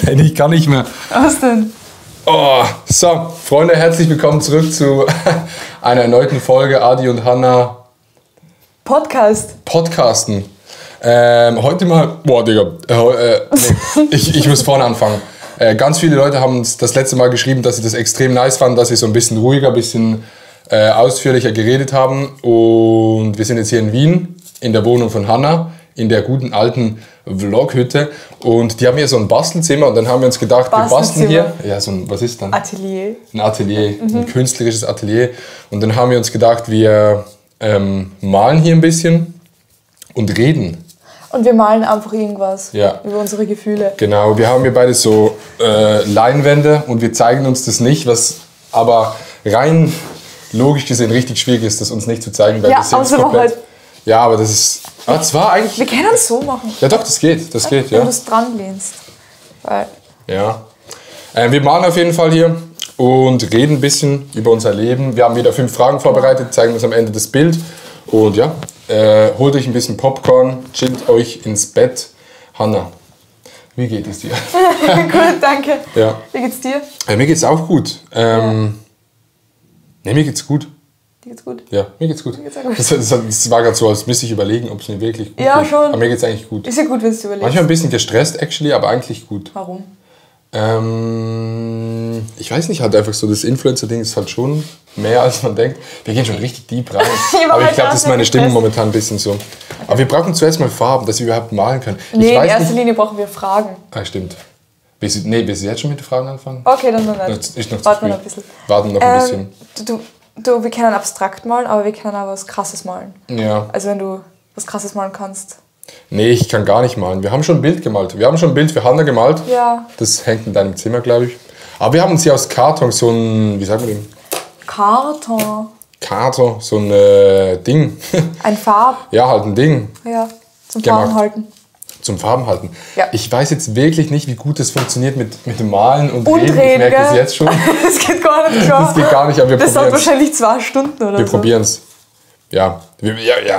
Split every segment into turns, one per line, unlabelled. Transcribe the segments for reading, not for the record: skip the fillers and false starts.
Nein, ich kann nicht mehr.
Was denn?
Oh, so, Freunde, herzlich willkommen zurück zu einer erneuten Folge Adi und Hanna Podcasten. Heute mal, boah Digga, ich muss vorne anfangen. Ganz viele Leute haben uns das letzte Mal geschrieben, dass sie das extrem nice fanden, dass sie so ein bisschen ruhiger, ein bisschen ausführlicher geredet haben. Und wir sind jetzt hier in Wien, in der Wohnung von Hanna, in der guten alten Vloghütte. Und die haben hier so ein Bastelzimmer und dann haben wir uns gedacht, wir basteln hier. Ja, so ein, was ist dann?
Atelier.
Ein Atelier, ein künstlerisches Atelier. Und dann haben wir uns gedacht, wir malen hier ein bisschen und reden.
Und wir malen einfach irgendwas
Ja.
über unsere Gefühle.
Genau, wir haben hier beide so Leinwände und wir zeigen uns das nicht, was aber rein logisch gesehen richtig schwierig ist, das uns nicht zu zeigen. Weil
Ja,
wir sind
außer
komplett,
halt.
ja, aber das ist, das war eigentlich,
Wir können es so machen,
ja doch, das geht,
wenn
ja.
du es dran lehnst. Weil
Ja. Wir malen auf jeden Fall hier und reden ein bisschen über unser Leben. Wir haben wieder 5 Fragen vorbereitet, zeigen uns am Ende das Bild. Und ja, holt euch ein bisschen Popcorn, chillt euch ins Bett. Hanna, wie geht es dir?
gut, danke.
Ja.
Wie geht's dir?
Mir geht's auch gut. Ne, mir geht's gut.
Dir geht's gut?
Ja, mir geht's gut.
Mir geht's auch gut.
Das war gerade so, als müsste ich überlegen, ob es mir wirklich gut
Ja,
geht.
schon.
Aber mir geht's eigentlich gut.
Ist ja gut, wenn du es überlegst.
Manchmal ein bisschen gestresst, actually, aber eigentlich gut.
Warum?
Ich weiß nicht, halt einfach so, das Influencer-Ding ist halt schon mehr, als man denkt. Wir gehen schon richtig deep rein. Aber ich glaube, das ist meine Stimmung momentan ein bisschen so. Aber wir brauchen zuerst mal Farben, dass wir überhaupt malen können.
Nee,
ich
in
weiß
erster
nicht.
Linie brauchen wir Fragen.
Ah, stimmt. Willst du jetzt schon mit den Fragen anfangen?
Okay, dann noch nicht.
Ist noch zu
Warten
früh.
wir noch ein bisschen.
Warten noch ein bisschen.
Wir können abstrakt malen, aber wir können auch was Krasses malen.
Ja.
Also wenn du was Krasses malen kannst.
Nee, ich kann gar nicht malen. Wir haben schon ein Bild gemalt. Wir haben schon ein Bild für Hanna gemalt.
Ja.
Das hängt in deinem Zimmer, glaube ich. Aber wir haben uns hier aus Karton so ein, wie sagt man den?
Karton.
Karton, so ein Ding.
Ein Farb.
Ja, halt ein Ding.
Ja. Zum
Gemacht.
Farben halten.
Zum Farben halten.
Ja.
Ich weiß jetzt wirklich nicht, wie gut das funktioniert mit dem Malen und
Und
Reden. Ich
reden,
merke das
gell?
jetzt schon.
Das geht gar nicht klar.
Das geht gar nicht, aber wir
Das dauert
probieren es.
wahrscheinlich 2 Stunden oder
Wir
so.
probieren es. Ja,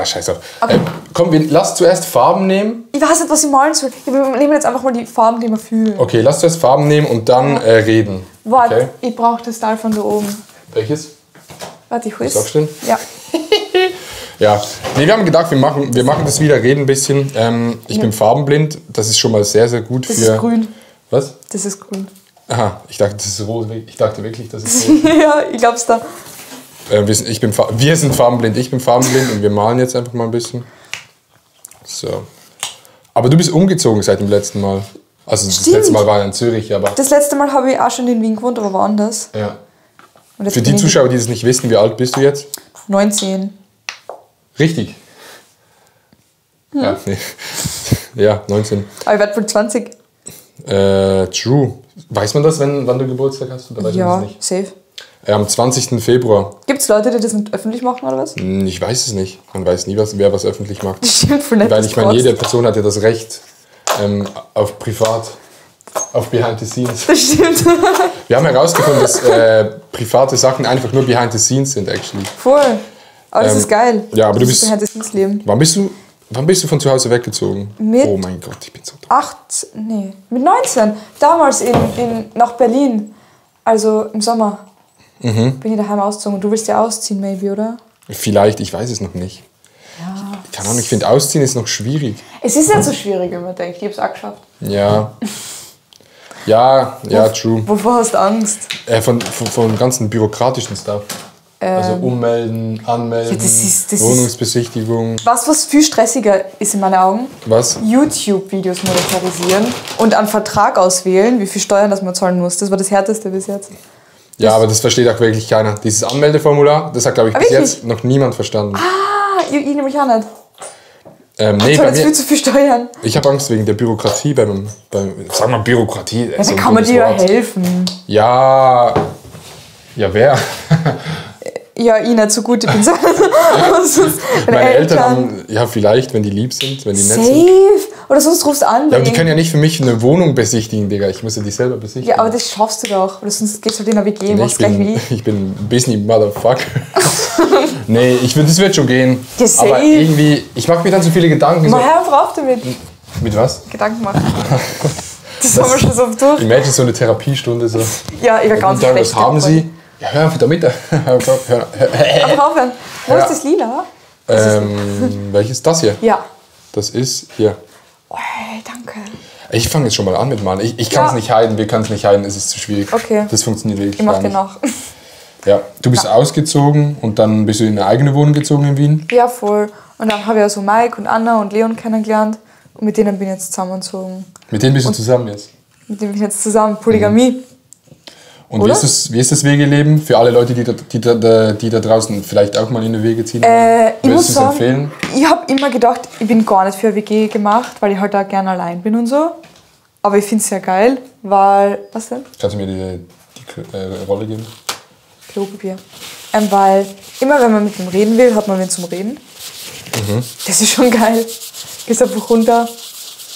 scheiß auf.
Okay.
Komm, lass zuerst Farben nehmen.
Ich weiß nicht, was ich malen soll. Wir nehmen jetzt einfach mal die Farben, die wir fühlen.
Okay, lass zuerst Farben nehmen und dann reden.
Warte,
Okay.
ich brauche das Teil von da oben.
Welches?
Warte, ich hol's.
Ist aufstehen?
Ja.
Ja. Nee, wir haben gedacht, wir machen das wieder, reden ein bisschen. Ich bin farbenblind. Das ist schon mal sehr, sehr gut
Das
für...
ist grün.
Was?
Das ist grün.
Aha, ich dachte, das ist rot. Ich dachte wirklich, das ist rot.
Ja, ich glaub's da.
Wir sind farbenblind, ich bin farbenblind und wir malen jetzt einfach mal ein bisschen. So. Aber du bist umgezogen seit dem letzten Mal. Also das
Stimmt.
letzte Mal war in Zürich, aber...
Das letzte Mal habe ich auch schon in Wien gewohnt, aber woanders.
Ja.
Und jetzt
Für
bin
die
ich
Zuschauer, die das nicht wissen, wie alt bist du jetzt?
19.
Richtig. Ja, nee. Ja, 19.
Aber ich werde wohl 20.
True. Weiß man das, wann du Geburtstag hast? Oder weiß man
Ja,
das nicht?
safe.
Am 20. Februar.
Gibt's Leute, die das nicht öffentlich machen oder was?
Ich weiß es nicht. Man weiß nie, wer was öffentlich macht.
Das stimmt voll nicht.
Weil
das
ich meine,
kotzt.
jede Person hat ja das Recht auf privat, auf behind the scenes.
Das stimmt.
Wir haben herausgefunden, dass private Sachen einfach nur behind the scenes sind, actually.
Voll. Aber das ist geil.
ja, aber du
Das ist
bist-
behind the scenes Leben.
Wann bist du von zu Hause weggezogen?
Mit-
Oh mein Gott, ich bin so dumm.
Mit 19. Damals nach Berlin. Also im Sommer. Bin ich daheim ausgezogen. Und du willst ja ausziehen, maybe, oder?
Vielleicht, ich weiß es noch nicht.
Ja.
Keine Ahnung, ich finde Ausziehen ist noch schwierig.
Es ist nicht so schwierig, wenn man denkt. Ich hab's auch geschafft.
Ja. True.
Wovor hast du Angst?
Von ganzen bürokratischen Stuff. Also ummelden, anmelden,
Ja, das ist-
Wohnungsbesichtigung.
Was viel stressiger ist in meinen Augen,
Was?
YouTube-Videos monetarisieren und einen Vertrag auswählen, wie viel Steuern das man zahlen muss. Das war das Härteste bis jetzt.
Ja, aber das versteht auch wirklich keiner. Dieses Anmeldeformular, das hat, glaube ich, bis
wirklich?
jetzt noch niemand verstanden.
Ich nämlich auch nicht.
Nee,
Ich
bei
zahle jetzt viel
mir,
zu viel Steuern.
ich habe Angst wegen der Bürokratie sag mal Bürokratie.
Ja, dann kann man dir ja helfen.
Ja, wer?
Ja, ich nicht so gut. Ich bin so.
Meine Eltern haben, ja vielleicht, wenn die lieb sind, wenn die nett sind.
Safe. Oder sonst rufst du an.
Ja, aber die können ja nicht für mich eine Wohnung besichtigen, Digga. Ich muss ja die selber besichtigen.
Ja, aber das schaffst du doch. Oder sonst gehst du halt in eine WG und
Nee,
machst gleich wie ich.
ich bin ein bisschen Motherfucker. Nee, das wird schon gehen.
Ja, safe.
Aber irgendwie, ich mache mir dann so viele Gedanken. So,
Mal hör einfach auf damit.
mit was?
Gedanken machen. Das haben wir schon so oft durch.
Imagine so eine Therapiestunde. So.
Ja, ich war ganz
Guten Tag,
schlecht.
was haben Sie? Ja, hör einfach damit.
Aber aufhören. Wo ist das Lila?
Welches? Das hier?
Ja.
Das ist hier.
Oh, danke.
Ich fange jetzt schon mal an mit Malen. Ich kann es nicht heiden, wir können es nicht heiden, es ist zu schwierig.
Okay.
Das funktioniert wirklich
Ich mach
gar
den
nicht.
nach.
Ja, du bist ausgezogen und dann bist du in eine eigene Wohnung gezogen in Wien.
Ja, voll. Und dann habe ich also Mike und Anna und Leon kennengelernt. Und mit denen bin ich jetzt zusammengezogen.
Mit denen bist du zusammen jetzt.
Mit denen bin ich jetzt zusammen. Polygamie.
Und
Oder?
wie ist das Wegeleben für alle Leute, die da draußen vielleicht auch mal in eine Wege ziehen wollen?
Ich muss
Würdest du es
sagen,
empfehlen?
ich habe immer gedacht, ich bin gar nicht für eine WG gemacht, weil ich halt auch gerne allein bin und so. Aber ich finde es sehr geil, weil... Was denn?
Kannst du mir die Rolle geben?
Klopapier. Weil immer wenn man mit ihm reden will, hat man wen zum Reden. Das ist schon geil. Gehst einfach runter,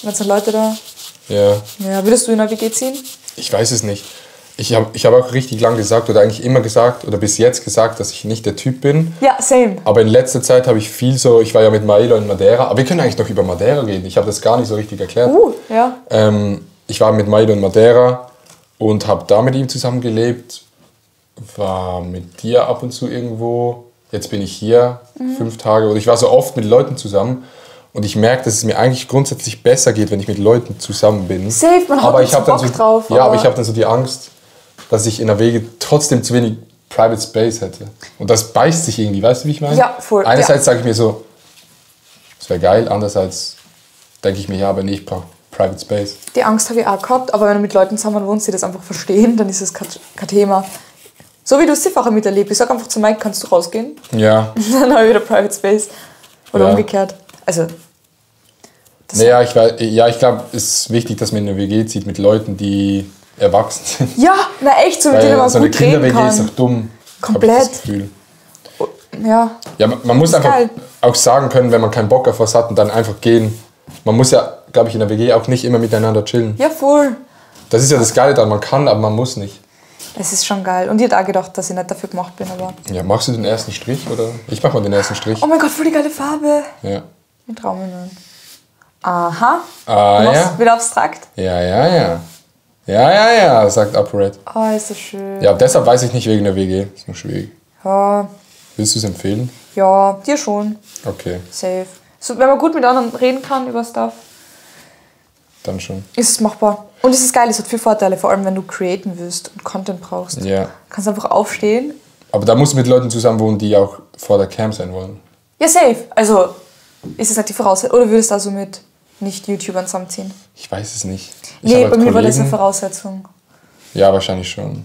dann sind Leute da.
Ja,
Ja, würdest du in eine WG ziehen?
ich weiß es nicht. Ich hab auch richtig lang gesagt oder eigentlich immer gesagt oder bis jetzt gesagt, dass ich nicht der Typ bin.
Ja, same.
Aber in letzter Zeit habe ich viel so, ich war ja mit Maelo in Madeira, aber wir können eigentlich noch über Madeira reden. Ich habe das gar nicht so richtig erklärt.
Ja.
Ich war mit Maelo in Madeira und habe da mit ihm zusammen gelebt, war mit dir ab und zu irgendwo. Jetzt bin ich hier 5 Tage und ich war so oft mit Leuten zusammen und ich merke, dass es mir eigentlich grundsätzlich besser geht, wenn ich mit Leuten zusammen bin.
Safe, man hat
aber
nicht
ich
so
habe dann
Bock
so,
drauf,
ja, aber
aber-
ich habe dann so die Angst, dass ich in der Wege trotzdem zu wenig Private Space hätte. Und das beißt sich irgendwie, weißt du, wie ich meine?
Ja, voll,
Einerseits
ja.
sage ich mir so, das wäre geil, andererseits denke ich mir, ja, aber nee, ich brauche Private Space.
Die Angst habe ich auch gehabt, aber wenn du mit Leuten zusammen wohnst, die das einfach verstehen, dann ist es kein Thema. So wie du es dir vorher miterlebt. Ich sag einfach zu Mike, kannst du rausgehen?
Ja,
Dann habe ich wieder Private Space. Oder
Ja.
umgekehrt. Also,
naja, ich glaube, es ist wichtig, dass man in eine WG zieht mit Leuten, die erwachsen sind.
ja, na echt, so mit denen
Weil
man
so eine
gut reden
Kinder-WG ist
kann.
doch dumm.
Komplett.
Hab ich das Gefühl.
Ja,
Ja, man muss
ist
einfach
geil.
auch sagen können, wenn man keinen Bock auf was hat und dann einfach gehen. Man muss ja, glaube ich, in der WG auch nicht immer miteinander chillen.
ja, voll.
Das ist ja das Geile daran, man kann, aber man muss nicht.
Es ist schon geil. Und ich hätte auch gedacht, dass ich nicht dafür gemacht bin, aber...
Ja, machst du den ersten Strich oder? Ich mach mal den ersten Strich.
Oh mein Gott, voll die geile Farbe.
Ja.
Ich trau mich nicht. Aha.
Ah,
Du
ja.
machst wieder abstrakt.
Ja, sagt ApoRed.
Oh, ist das schön.
Ja, deshalb weiß ich nicht wegen der WG. Ist nur schwierig.
Ja,
Willst du es empfehlen?
ja, dir schon.
Okay,
Safe. So, wenn man gut mit anderen reden kann über Stuff,
dann schon.
ist es machbar. Und es ist geil, es hat viele Vorteile, vor allem wenn du createn willst und Content brauchst.
Ja.
Du kannst einfach aufstehen.
Aber da musst du mit Leuten zusammen wohnen, die auch vor der Cam sein wollen.
Ja, safe. Also, ist es nicht die Voraussetzung. Oder würdest du also mit Nicht-YouTubern zusammenziehen?
Ich weiß es nicht. Ich
Nee,
hab
bei
halt
mir war das eine
Kollegen-
Voraussetzung.
Ja, wahrscheinlich schon.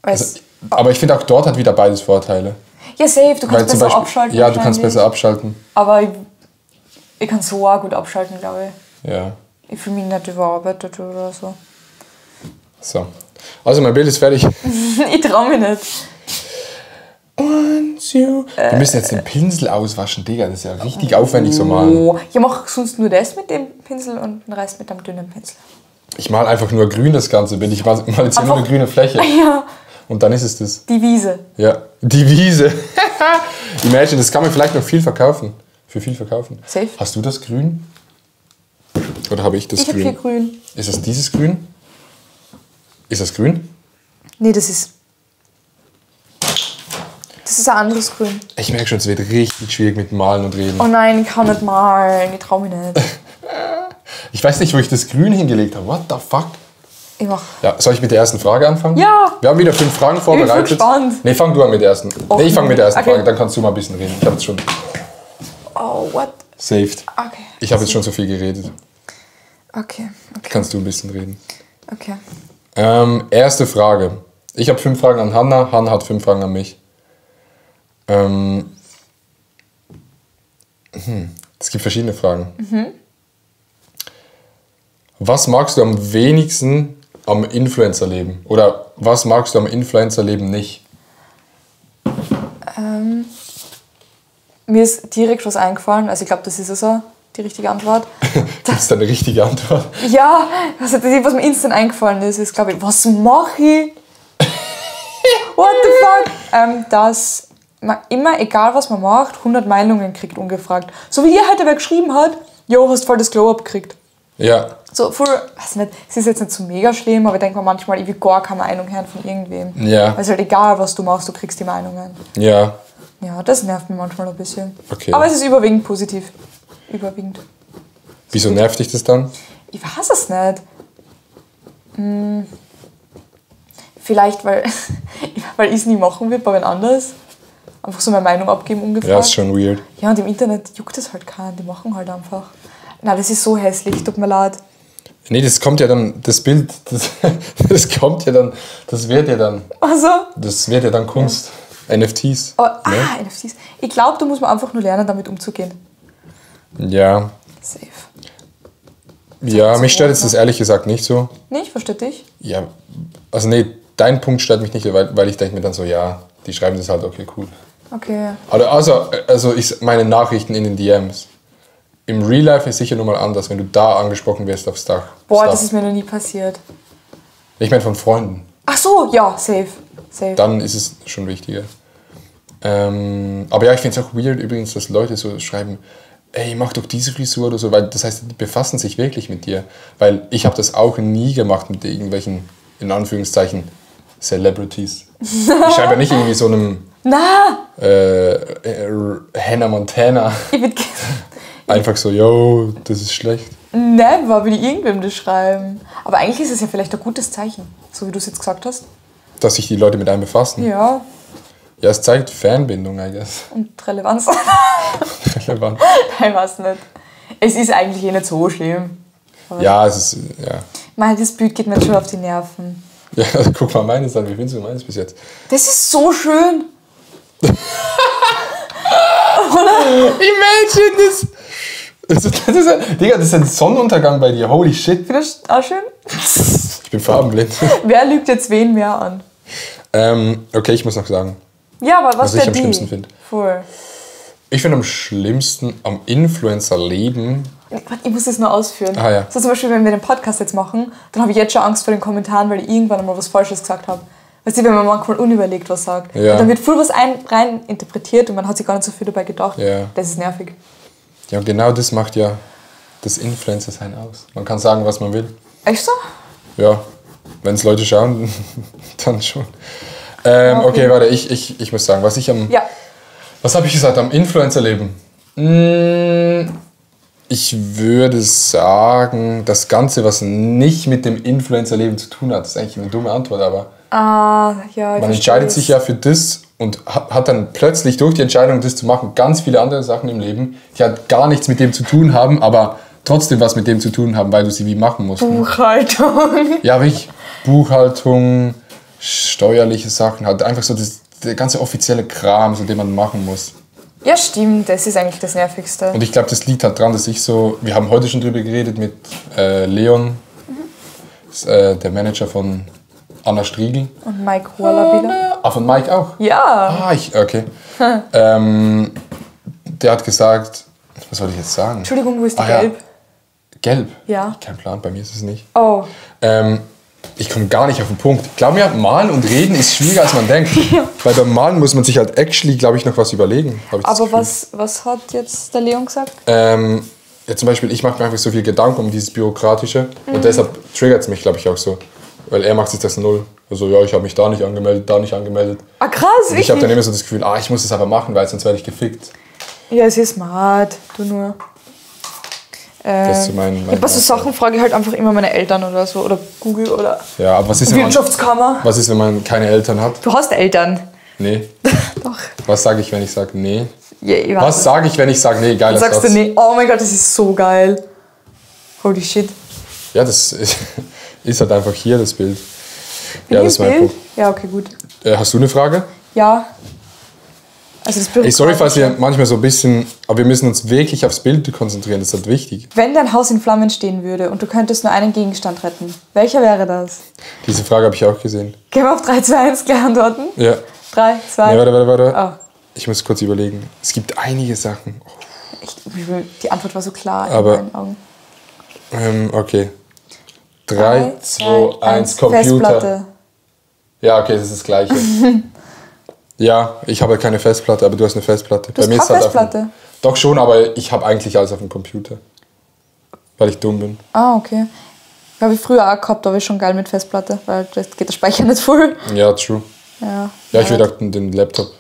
Weil
Also, aber ich finde auch dort hat wieder beides Vorteile.
ja, safe, du
Weil
kannst
zum
besser
Beispiel,
abschalten.
ja, du kannst
wahrscheinlich.
besser abschalten.
Aber ich kann so auch gut abschalten, glaube ich.
Ja.
Ich fühle mich nicht überarbeitet oder so.
So. Also mein Bild ist fertig.
Ich traue mich nicht.
Wir müssen jetzt den Pinsel auswaschen, Digga. Das ist ja richtig aufwendig so malen.
Oh, ich mache sonst nur das mit dem Pinsel und den Rest mit dem dünnen Pinsel.
Ich mal einfach nur grün das ganze Bild. Ich mal jetzt hier nur eine
Einfach-
grüne Fläche.
Ja,
Und dann ist es das.
die Wiese.
Ja. Die Wiese. Imagine, das kann man vielleicht noch viel verkaufen. Für viel verkaufen.
Safe.
Hast du das Grün? Oder habe ich das
Ich habe hier
Grün?
grün.
Ist das dieses Grün? Ist das grün?
Nee, das ist ein anderes Grün.
Ich merke schon, es wird richtig schwierig mit Malen und Reden.
Oh nein, ich kann nicht malen. Ich traue mich nicht.
Ich weiß nicht, wo ich das Grün hingelegt habe. What the fuck?
Ich mach.
Ja, soll ich mit der ersten Frage anfangen?
Ja.
Wir haben wieder 5 Fragen vorbereitet.
gespannt.
Nee, fang du an mit der ersten. Nee, ich fange mit der ersten
Okay.
Frage, dann kannst du mal ein bisschen reden. Ich habe jetzt schon
Oh, what?
saved.
Okay.
Ich habe jetzt schon so viel geredet.
Okay.
Kannst du ein bisschen reden.
Okay.
Erste Frage. Ich habe 5 Fragen an Hanna, Hanna hat 5 Fragen an mich. Es gibt verschiedene Fragen. Was magst du am wenigsten am Influencer-Leben? Oder was magst du am Influencer-Leben nicht?
Mir ist direkt was eingefallen. Also ich glaube, das ist also die richtige Antwort.
Gibt es da eine richtige Antwort?
Ja, also das, was mir instant eingefallen ist, glaube ich, was mache ich? What the fuck? Dass man immer, egal was man macht, 100 Meinungen kriegt, ungefragt. So wie ihr heute wer geschrieben hat, jo, hast voll das Glow-Up gekriegt.
Ja.
So, weiß nicht, es ist jetzt nicht so mega schlimm, aber ich denke mir manchmal, ich will gar keine Meinung hören von irgendwem.
Ja.
Weil es halt egal, was du machst, du kriegst die Meinungen.
Ja.
Ja, das nervt mich manchmal ein bisschen.
Okay.
Aber es ist überwiegend positiv. Überwiegend.
Wieso nervt dich das dann?
Ich weiß es nicht. Vielleicht, weil ich es nie machen will bei wen anders. Einfach so meine Meinung abgeben ungefähr.
Ja, ist schon weird.
Ja, und im Internet juckt es halt keinen. Die machen halt einfach. Nein, das ist so hässlich, tut mir leid.
Nee, das kommt ja dann, das Bild, das kommt ja dann, das wird ja dann.
Also?
Das wird ja dann Kunst. Ja. NFTs.
Oh, ne? NFTs. Ich glaube, da muss man einfach nur lernen, damit umzugehen.
Ja.
Safe.
Ja, mich stört jetzt das ehrlich gesagt nicht so.
Nicht? Versteht dich?
Ja, also nee, dein Punkt stört mich nicht, weil ich denke mir dann so, ja, die schreiben das halt, okay, cool.
Okay.
Also meine Nachrichten in den DMs. Im Real Life ist sicher nochmal anders, wenn du da angesprochen wirst aufs Dach.
Boah, das ist mir noch nie passiert.
Ich meine von Freunden.
Ach so, ja, safe.
Dann ist es schon wichtiger. Aber ja, ich finde es auch weird übrigens, dass Leute so schreiben, ey, mach doch diese Frisur oder so, weil das heißt, die befassen sich wirklich mit dir. Weil ich habe das auch nie gemacht mit irgendwelchen, in Anführungszeichen, Celebrities. Ich schreibe ja nicht irgendwie so einem Hannah Montana. Einfach so, yo, das ist schlecht.
Never will ich irgendwem das schreiben. Aber eigentlich ist es ja vielleicht ein gutes Zeichen, so wie du es jetzt gesagt hast.
Dass sich die Leute mit einem befassen.
Ja.
Ja, es zeigt Fanbindung, I guess.
Und Relevanz.
Relevant.
Nein, weiß nicht. Es ist eigentlich nicht so schlimm. Aber
Ja, es ist, ja.
Mein, das Bild geht mir schon auf die Nerven.
Ja, guck mal meines an. Wie findest du meines bis jetzt?
Das ist so schön.
Imagine this! Digga, das ist ein Sonnenuntergang bei dir. Holy shit.
Findest du auch schön?
Ich bin farbenblind.
Wer lügt jetzt wen mehr an?
Okay, ich muss noch sagen,
Ja, aber was
ich
für
am
die?
schlimmsten finde.
Voll.
Ich finde am schlimmsten am Influencer-Leben.
Warte, ich muss das nur ausführen.
Ah, ja.
So zum Beispiel, wenn wir den Podcast jetzt machen, dann habe ich jetzt schon Angst vor den Kommentaren, weil ich irgendwann einmal was Falsches gesagt habe. Weißt du, wenn man manchmal unüberlegt was sagt.
Ja.
Und dann wird voll was rein interpretiert und man hat sich gar nicht so viel dabei gedacht.
Ja.
Das ist nervig.
Ja, und genau das macht ja das Influencer-Sein aus. Man kann sagen, was man will.
Echt so?
Ja, wenn es Leute schauen, dann schon. Okay, warte, ich muss sagen, was ich am...
Ja.
Was habe ich gesagt? Am Influencer-Leben? Ich würde sagen, das Ganze, was nicht mit dem Influencer-Leben zu tun hat, ist eigentlich eine dumme Antwort, aber
Ja,
man entscheidet sich ja für das und hat dann plötzlich durch die Entscheidung, das zu machen, ganz viele andere Sachen im Leben, die halt gar nichts mit dem zu tun haben, aber trotzdem was mit dem zu tun haben, weil du sie wie machen musst.
Buchhaltung.
Ja, wirklich. Buchhaltung, steuerliche Sachen, halt einfach so der ganze offizielle Kram, so den man machen muss.
Ja, stimmt. Das ist eigentlich das Nervigste.
Und ich glaube, das liegt halt dran, dass ich so, wir haben heute schon drüber geredet mit Leon, ist, der Manager von Anna Striegel.
Und Mike Wallabila.
Von Mike auch?
Ja.
Okay. Der hat gesagt, was soll ich jetzt sagen?
Entschuldigung, wo ist die
Ja.
Gelb?
Gelb?
Ja.
Kein Plan, bei mir ist es nicht.
Oh.
Ich komme gar nicht auf den Punkt. Glaub mir, malen und reden ist schwieriger, als man denkt. Weil beim Malen muss man sich halt actually, glaube ich, noch was überlegen.
Aber was hat jetzt der Leon gesagt?
Ja, zum Beispiel, ich mache mir einfach so viel Gedanken um dieses Bürokratische. Und deshalb triggert es mich, glaube ich, auch so. Weil er macht sich das null. Also, ja, ich habe mich da nicht angemeldet, da nicht angemeldet.
Ah, krass,
Und ich habe dann immer so das Gefühl, ich muss das aber machen, weil sonst werde ich gefickt.
Ja, es ist smart. Du nur.
Das ist so mein
Bei so Sachen frage ich halt einfach immer meine Eltern oder so. Oder Google oder
Ja, aber was ist,
Wirtschaftskammer.
was ist, wenn man keine Eltern hat?
Du hast Eltern.
Nee.
Doch.
Was sage ich, wenn ich sage nee?
Ja, ich weiß
Was
nicht.
sage ich, wenn ich sage nee? Geiler
Sagst
Satz.
du nee? Oh mein Gott, das ist so geil. Holy shit.
Ja, das ist halt einfach hier das Bild.
Bin
Ja,
ich
das ist
im
mein
Bild?
Punkt.
Ja, okay, gut.
Hast du eine Frage?
Ja. Also das
Ey, sorry, falls wir manchmal so ein bisschen... Aber wir müssen uns wirklich aufs Bild konzentrieren, das ist halt wichtig.
Wenn dein Haus in Flammen stehen würde und du könntest nur einen Gegenstand retten, welcher wäre das?
Diese Frage habe ich auch gesehen.
Können wir auf 3, 2, 1 gleich antworten?
Ja.
3, 2,
Nee, warte.
Oh.
Ich muss kurz überlegen. Es gibt einige Sachen.
Die Antwort war so klar
Aber-
in meinen Augen.
Okay. 3, 2, 1, Computer.
Festplatte.
Ja, okay, das ist das Gleiche. Ja, ich habe keine Festplatte, aber du hast eine Festplatte.
Du hast keine
ist halt
Festplatte?
Doch schon, aber ich habe eigentlich alles auf dem Computer. weil ich dumm bin.
Ah, okay. Habe ich früher auch gehabt, aber ist schon geil mit Festplatte, weil das geht der Speicher nicht voll.
Ja, true.
Ja,
Ja, ich würde auch den Laptop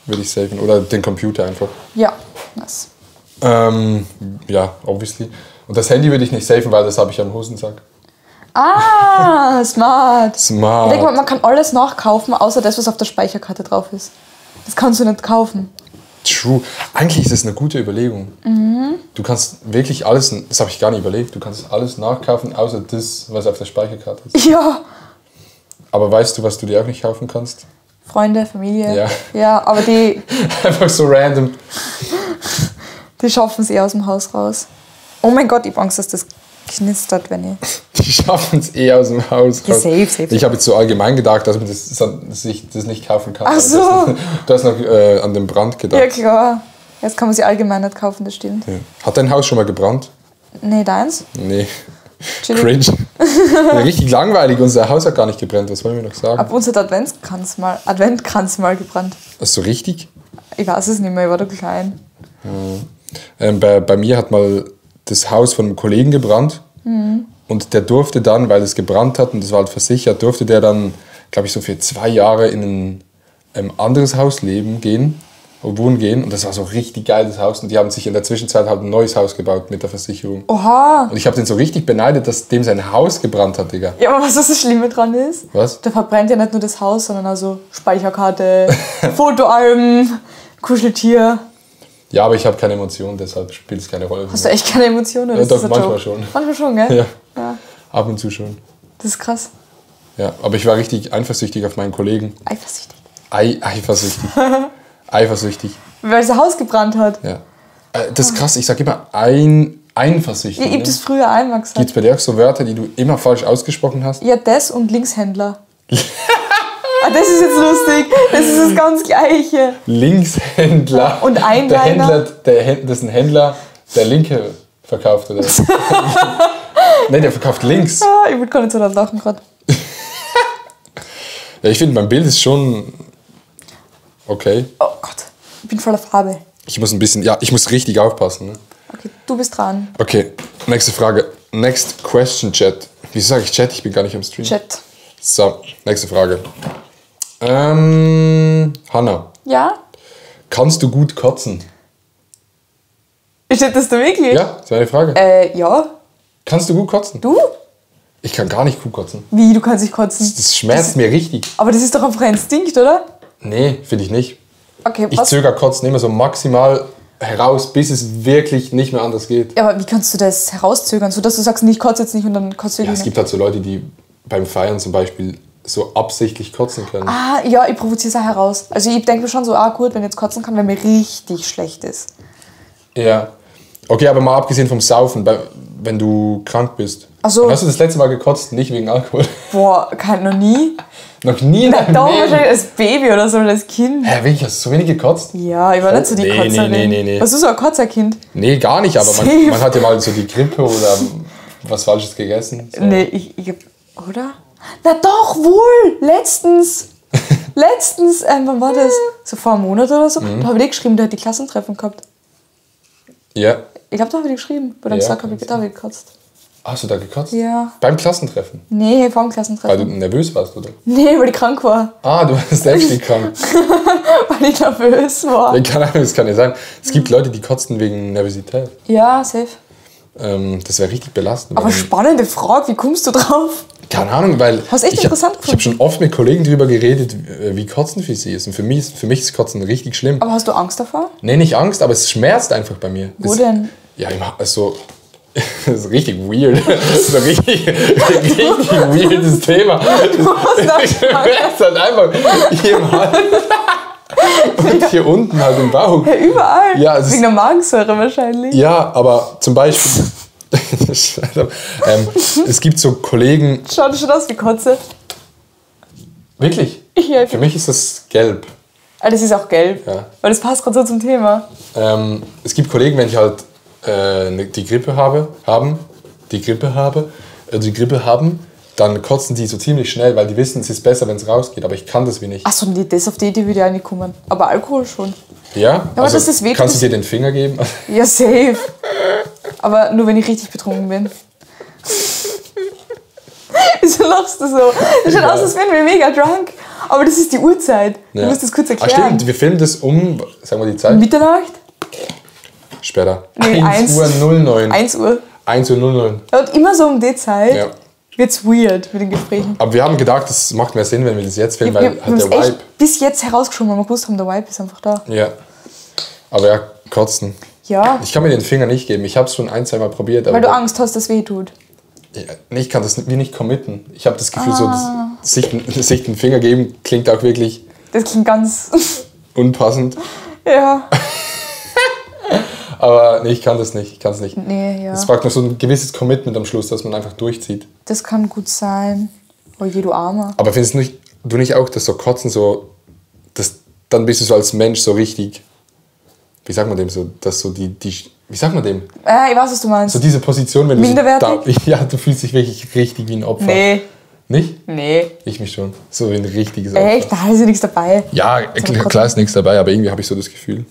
würde ich saven. Oder den Computer einfach.
Ja, nice.
Ja, obviously. Und das Handy würde ich nicht safen, weil das habe ich am Hosensack.
Ah, smart.
Smart.
Ich denke mal, man kann alles nachkaufen, außer das, was auf der Speicherkarte drauf ist. Das kannst du nicht kaufen.
True. Eigentlich ist es eine gute Überlegung. Du kannst wirklich alles, das habe ich gar nicht überlegt, du kannst alles nachkaufen, außer das, was auf der Speicherkarte ist.
Ja.
Aber weißt du, was du dir auch nicht kaufen kannst?
Freunde, Familie.
Ja.
Ja, aber die
Einfach so random.
schaffen es eh aus dem Haus raus. Oh mein Gott, ich habe Angst, dass das knistert, wenn ich...
Die schaffen es eh aus dem Haus
Ja,
raus.
safe.
Ich habe jetzt so allgemein gedacht, dass man sich das nicht kaufen kann.
Ach so.
Aber du hast noch an den Brand gedacht.
Ja, klar. Jetzt kann man sie allgemein nicht kaufen, das stimmt.
Ja. Hat dein Haus schon mal gebrannt?
Nee, deins?
Nee.
Chillig.
Cringe. Ja, richtig langweilig. Unser Haus hat gar nicht gebrannt. Was wollen wir noch sagen?
Aber uns hat Adventkranz mal gebrannt.
Ist so richtig?
Ich weiß es nicht mehr, ich war da klein.
Bei mir hat mal das Haus von einem Kollegen gebrannt. Und der durfte dann, weil es gebrannt hat und das war halt versichert, durfte der dann, glaube ich, so für 2 Jahre in ein anderes Haus wohnen gehen. Und das war so richtig geiles Haus. Und die haben sich in der Zwischenzeit halt ein neues Haus gebaut mit der Versicherung.
Oha!
Und ich habe den so richtig beneidet, dass dem sein Haus gebrannt hat, Digga.
Ja, aber was das Schlimme dran ist?
Was?
Da verbrennt ja nicht nur das Haus, sondern also Speicherkarte, Fotoalben, Kuscheltier.
Ja, aber ich habe keine Emotionen, deshalb spielt es keine Rolle.
Hast du echt keine Emotionen? Oder
Ja,
ist
doch,
das ein
manchmal
Joke?
schon.
Manchmal schon, gell?
Ja,
Ja.
ab und zu schon.
Das ist krass.
Ja, aber ich war richtig eifersüchtig auf meinen Kollegen.
Eifersüchtig.
Eifersüchtig. Eifersüchtig.
Weil das Haus gebrannt hat.
Ja. Das ist krass, ich sage immer eifersüchtig.
Ich habe das früher einmal gesagt.
Gibt es bei dir auch so Wörter, die du immer falsch ausgesprochen hast?
Ja, das und Linkshändler. Das ist jetzt lustig. Das ist das ganz Gleiche.
Linkszhändler.
Und Einliner.
Das ist ein Händler, der Linke verkauft, oder? Nein, der verkauft links.
Ah, ich würde gar nicht so laut lachen gerade.
Ja, ich finde, mein Bild ist schon okay.
Oh Gott, ich bin voller Farbe.
Ich muss ein bisschen, ja, ich muss richtig aufpassen. Ne?
Okay, du bist dran.
Okay, nächste Frage. Next question, Chat. Wieso sage ich Chat? Ich bin gar nicht am Stream.
Chat.
So, nächste Frage. Hanna,
Ja?
kannst du gut kotzen?
Steht das da wirklich?
Ja, das war eine Frage.
Ja.
Kannst du gut kotzen?
Du?
Ich kann gar nicht gut kotzen.
Wie, du kannst nicht kotzen?
Das schmerzt mir richtig.
Aber das ist doch einfach ein Instinkt, oder?
Nee, finde ich nicht.
Okay,
Ich
was?
zögere Kotzen immer so maximal heraus, bis es wirklich nicht mehr anders geht.
Ja, aber wie kannst du das herauszögern, sodass du sagst, nee, ich kotze jetzt nicht und dann kotzt du
Ja,
wirklich
es
nicht?
gibt halt so Leute, die beim Feiern zum Beispiel so absichtlich kotzen können.
Ah, ja, ich provoziere es auch heraus. Also ich denke mir schon so, gut, wenn ich jetzt kotzen kann, wenn mir richtig schlecht ist.
Ja. Okay, aber mal abgesehen vom Saufen, wenn du krank bist.
Ach so.
Hast du das letzte Mal gekotzt? Nicht wegen Alkohol?
Boah, noch nie.
Noch nie in
Na
deinem
doch,
Leben?
wahrscheinlich als Baby oder so, oder als Kind.
Hä, wirklich? Hast du so wenig gekotzt?
Ja, ich war nicht so die
Nee,
Kotzerin.
nee.
Warst du so ein Kotzerkind?
Nee, gar nicht, aber
Safe.
man hat ja mal so die Grippe oder was Falsches gegessen. So.
Nee, ich oder? Na doch, wohl! Letztens, wann war das? So vor einem Monat oder so. Da habe ich dir geschrieben, der hat die Klassentreffen gehabt.
Ja.
Ich glaube, da habe ich dir geschrieben. Bei deinem
Ja,
Sack habe ich
kann
da hab ich gekotzt.
Hast du da gekotzt?
Ja.
Beim Klassentreffen?
Nee, vor dem
Weil
Klassentreffen.
du nervös warst, oder?
Nee, weil ich krank war.
Ah, du warst selbst krank.
Weil ich nervös war.
Ja, keine Ahnung, das kann ja sein. Es gibt Leute, die kotzen wegen Nervosität.
Ja, safe.
Das wäre richtig belastend.
Aber spannende Frage, wie kommst du drauf?
Keine Ahnung, weil
Hast echt interessant
ich habe schon oft mit Kollegen darüber geredet, wie Kotzen für sie ist. Und für mich ist Kotzen richtig schlimm.
Aber hast du Angst davor?
Nee, nicht Angst, aber es schmerzt einfach bei mir.
Wo denn?
Ja, also, das ist richtig weird. Das ist ein richtig weirdes Thema. Es schmerzt halt einfach hier im Hals. Und hier unten halt im Bauch.
Ja, überall.
Ja, es ist-
Wegen der Magensäure wahrscheinlich.
Ja, aber zum Beispiel... es gibt so Kollegen...
Schaut schon aus wie Kotze.
Wirklich?
Ja,
Für mich ist das gelb.
das ist auch gelb.
Ja.
Weil das passt gerade so zum Thema.
Es gibt Kollegen, wenn ich halt die Grippe haben, dann kotzen die so ziemlich schnell, weil die wissen, es ist besser, wenn es rausgeht. Aber ich kann das wie nicht.
Achso, nee, auf die Idee würde ich auch nicht kommen. Aber Alkohol schon.
Ja?
aber das ist wehtut,
kannst du
das-
dir den Finger geben?
Ja, safe. Aber nur, wenn ich richtig betrunken bin. Wieso lachst du so? Das schaut aus, als wären wir mega drunk. Aber das ist die Uhrzeit. Du musst das kurz erklären.
Stimmt, wir filmen das sagen wir die Zeit?
Mitternacht?
Später.
Nee,
1 Uhr 09.
1 Uhr.
1 Uhr 09.
Ja, und immer so um die Zeit
Ja.
wird's weird mit den Gesprächen.
Aber wir haben gedacht, das macht mehr Sinn, wenn wir das jetzt filmen, weil
Wir
halt
haben
der
es
Vibe.
echt bis jetzt herausgeschoben, weil wir gewusst haben, der Vibe ist einfach da.
Ja. Aber ja, kotzen.
Ja,
Ich kann mir den Finger nicht geben. Ich habe es schon 1-2 Mal probiert. Aber
weil du Angst hast, dass es weh tut.
Ja, nee, ich kann das wie nicht committen. Ich habe das Gefühl, so sich den Finger geben klingt auch wirklich
Das klingt ganz...
unpassend.
ja.
Aber nee, ich kann das nicht. Ich kann es nicht.
Nee, ja.
Es braucht noch so ein gewisses Commitment am Schluss, dass man einfach durchzieht.
Das kann gut sein. Oh je, du Armer.
Aber findest du nicht auch, dass so Kotzen so, dann bist du so als Mensch so richtig, wie sagt man dem so, dass so wie sagt man dem?
Ich weiß, was du meinst.
So diese Position, wenn du
Minderwertig?
ja, du fühlst dich wirklich richtig wie ein Opfer.
Nee.
Nicht?
Nee.
Ich mich schon. So wie ein richtiges Opfer.
Echt? Da ist ja nichts dabei.
Ja, klar ist nichts dabei, aber irgendwie habe ich so das Gefühl.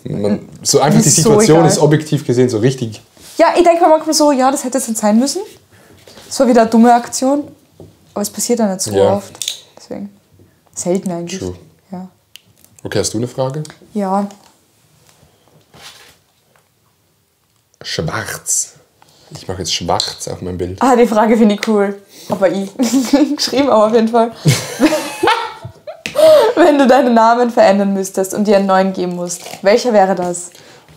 So einfach
Das
die
ist so
Situation
egal.
ist objektiv gesehen so richtig.
Ja, ich denke mir manchmal so, ja, das hätte es dann sein müssen. Das war wieder eine dumme Aktion. Aber es passiert ja nicht so
Ja.
oft. Deswegen. Selten eigentlich.
True.
Ja.
Okay, hast du eine Frage?
Ja.
Schwarz. Ich mache jetzt schwarz auf mein Bild.
Die Frage finde ich cool. Aber ich. Geschrieben, aber auf jeden Fall. Wenn du deinen Namen verändern müsstest und dir einen neuen geben musst, welcher wäre das?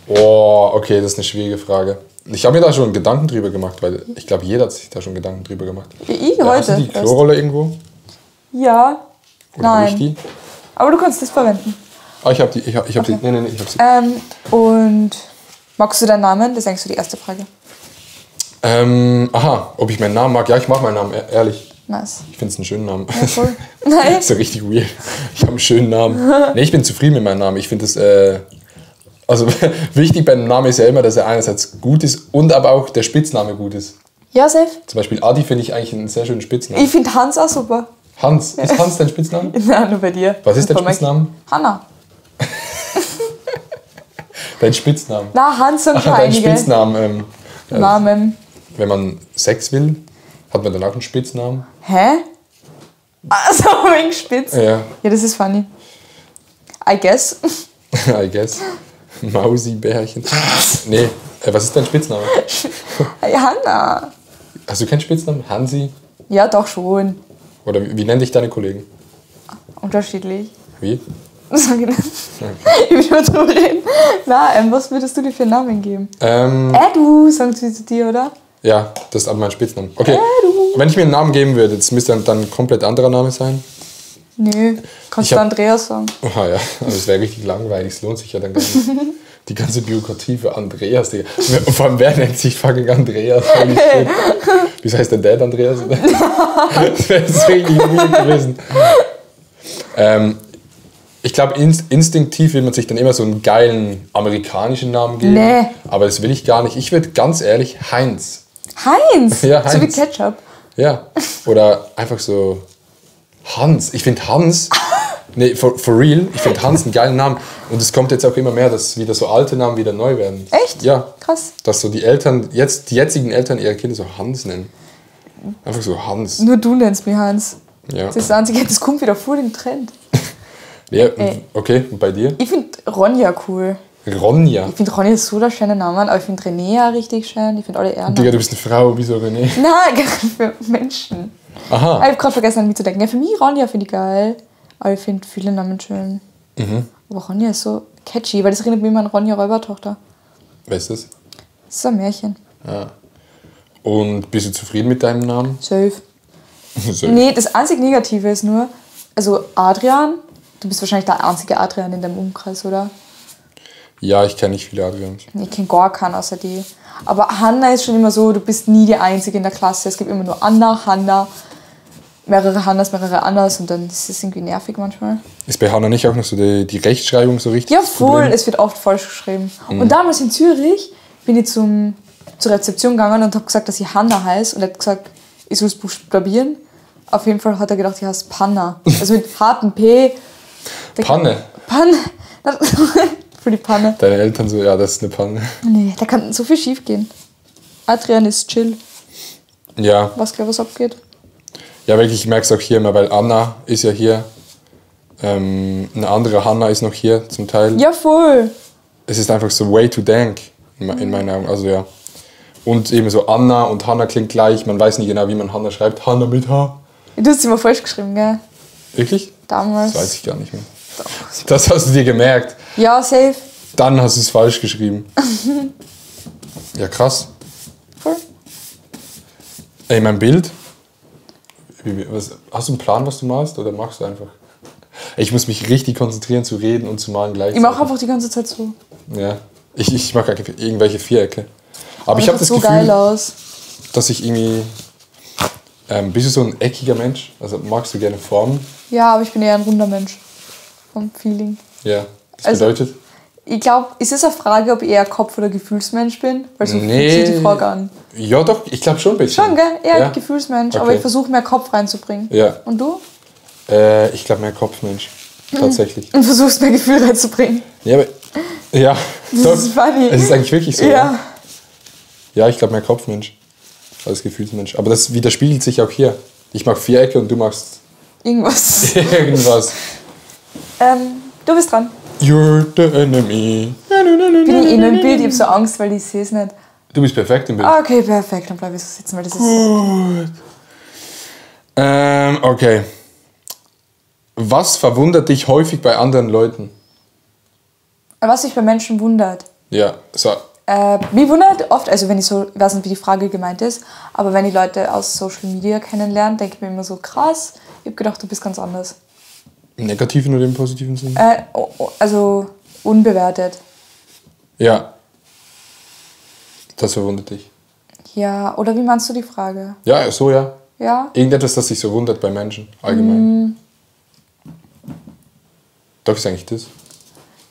Oh, okay, das ist eine schwierige Frage. Ich habe mir da schon Gedanken drüber gemacht, weil ich glaube, jeder hat sich da schon Gedanken drüber gemacht.
Ich
Hast
heute.
du die Klorolle irgendwo?
Ja.
Oder habe ich
Nein.
die?
Aber du kannst das verwenden.
Ah, ich habe die. Ich hab die. Nee, ich habe sie.
Und magst du deinen Namen? Das ist eigentlich so die erste Frage.
Aha, ob ich meinen Namen mag? Ja, ich mag meinen Namen, ehrlich.
Nice.
Ich finde es einen schönen Namen.
Ja, voll. Nein.
Das ist ja richtig weird. Ich habe einen schönen Namen. Nee, ich bin zufrieden mit meinem Namen. Ich finde das. Also wichtig bei einem Namen ist ja immer, dass er einerseits gut ist und aber auch der Spitzname gut ist.
Ja, safe.
Zum Beispiel Adi finde ich eigentlich einen sehr schönen Spitznamen.
Ich finde Hans auch super.
Hans. Ist Hans dein Spitzname?
Nein, nur bei dir.
Was ist dein
Bei Mike.
Spitzname?
Hanna.
Dein Spitzname?
Na, Hans und
Dein
einige
Spitznamen.
Namen.
Wenn man Sex will, hat man dann auch einen Spitznamen.
Hä? Also, wegen Spitz.
Ja,
Ja, das ist funny. I guess.
I guess. Mausi-Bärchen. Nee, was ist dein Spitzname?
Hey, Hanna.
Hast du keinen Spitznamen? Hansi?
Ja, doch schon.
Oder wie nennen dich deine Kollegen?
Unterschiedlich.
Wie?
Sag ich nicht. Ich will nur drüber reden. Na, was würdest du dir für einen Namen geben? Du, sagen sie zu dir, oder?
Ja, das ist aber mein Spitzname. Okay,
du.
wenn ich mir einen Namen geben würde, das müsste dann ein komplett anderer Name sein.
Nö, kannst
Ich
du
hab-
Andreas sagen.
Aha, ja, aber das wäre richtig langweilig, es lohnt sich ja dann gar nicht. Die ganze Bürokratie für Andreas, Digga. Und vor allem, wer nennt sich fucking Andreas? Holy shit. Wieso heißt der Dad Andreas? Das wäre jetzt richtig weird gewesen. Ich glaube, instinktiv will man sich dann immer so einen geilen amerikanischen Namen geben.
Nee.
Aber das will ich gar nicht. Ich würde ganz ehrlich Heinz.
Heinz!
Ja,
So wie
Heinz.
Ketchup.
Ja. Oder einfach so Hans. Ich finde Hans. Nee, for real. Ich finde Hans einen geilen Namen. Und es kommt jetzt auch immer mehr, dass wieder so alte Namen wieder neu werden.
Echt?
Ja.
Krass.
Dass so die Eltern, die jetzigen Eltern ihre Kinder so Hans nennen. Einfach so Hans.
Nur du nennst mich Hans.
Ja.
Das ist das Einzige, das kommt wieder voll im Trend.
Ja, okay, und bei dir?
Ich finde Ronja cool.
Ronja.
Ich finde Ronja ist so der schöne Name, aber ich finde René auch richtig schön. Ich finde alle Ehren.
Digga, du bist eine Frau, wieso René?
Nein, gerade für Menschen.
Aha.
Ich habe gerade vergessen, an mich zu denken. Ja, für mich Ronja finde ich geil. Aber ich finde viele Namen schön. Aber Ronja ist so catchy, weil das erinnert mich immer an Ronja Räubertochter.
Wer ist das?
Das ist ein Märchen.
Und bist du zufrieden mit deinem Namen?
Safe.
So.
Nee, das einzig Negative ist nur, also Adrian, du bist wahrscheinlich der einzige Adrian in deinem Umkreis, oder?
Ja, ich kenne nicht viele Adrians.
Ich kenne gar keinen außer die. Aber Hanna ist schon immer so, du bist nie die Einzige in der Klasse. Es gibt immer nur Anna, Hanna, mehrere Hannas, mehrere Annas und dann ist es irgendwie nervig manchmal.
Ist bei Hannah nicht auch noch so die Rechtschreibung so richtig?
Ja,
das
voll,
Problem?
es wird oft falsch geschrieben. Und damals in Zürich bin ich zur Rezeption gegangen und habe gesagt, dass ich Hanna heiße und er hat gesagt, ich soll es buchstabieren. Auf jeden Fall hat er gedacht, ich heiße Panna. Also mit hartem P.
Panne.
Panne. Für die Panne.
Deine Eltern so, ja, das ist eine Panne.
Nee, da kann so viel schief gehen. Adrian ist chill.
Ja.
Was gleich was abgeht.
Ja, wirklich, ich merke es auch hier immer, weil Anna ist ja hier. Eine andere Hanna ist noch hier zum Teil.
Ja, voll.
Es ist einfach so way to dank in meinen Augen. Also ja. Und eben so Anna und Hanna klingt gleich. Man weiß nicht genau, wie man Hanna schreibt. Hanna mit H.
Du hast es immer falsch geschrieben, gell?
Wirklich?
Damals.
Das weiß ich gar nicht mehr. Das hast du dir gemerkt.
Ja, safe.
Dann hast du es falsch geschrieben. Ja, krass.
Voll.
Ey, mein Bild. Hast du einen Plan, was du malst? Oder machst du einfach? Ich muss mich richtig konzentrieren zu reden und zu malen gleichzeitig.
Ich mache einfach die ganze Zeit so.
Ja. Ich mache irgendwelche Vierecke. Aber ich
das
habe das
so
Gefühl,
geil aus.
dass ich irgendwie... bist du so ein eckiger Mensch? Also magst du gerne Formen?
Ja, aber ich bin eher ein runder Mensch. Vom Feeling.
Ja. Das
Also-
bedeutet...
Ich glaube, ist es eine Frage, ob ich eher Kopf- oder Gefühlsmensch bin? Weil so
Nee.
fühlt sich die Frage an.
Ja doch, ich glaube schon ein bisschen.
Schon, gell? Eher
Ja.
Gefühlsmensch.
Okay.
Aber ich versuche mehr Kopf reinzubringen.
Ja.
Und du?
Ich glaube mehr Kopfmensch. Tatsächlich.
Und versuchst mehr Gefühl reinzubringen.
Ja, aber... Ja, doch.
ist funny.
Es ist eigentlich wirklich so.
Ja.
Ja, ich glaube mehr Kopfmensch als Gefühlsmensch. Aber das widerspiegelt sich auch hier. Ich mag Vierecke und du magst
Irgendwas.
irgendwas.
Du bist dran.
You're the enemy.
Bin ich in einem Bild? Ich habe so Angst, weil ich sehe es nicht.
Du bist perfekt im Bild.
Ah, okay, perfekt. Dann bleibe ich so sitzen, weil das ist...
Okay. Was verwundert dich häufig bei anderen Leuten?
Was sich bei Menschen wundert.
Ja, so.
Mich wundert oft, also wenn ich so, ich weiß nicht, wie die Frage gemeint ist, aber wenn ich Leute aus Social Media kennenlerne, denke ich mir immer so, krass, ich habe gedacht, du bist ganz anders.
Im negativen oder im positiven Sinn?
Also unbewertet.
Ja. Das verwundert dich.
Ja, oder wie meinst du die Frage?
Ja, so ja.
Ja?
Irgendetwas, das dich so wundert bei Menschen, allgemein. Doch, ist eigentlich das.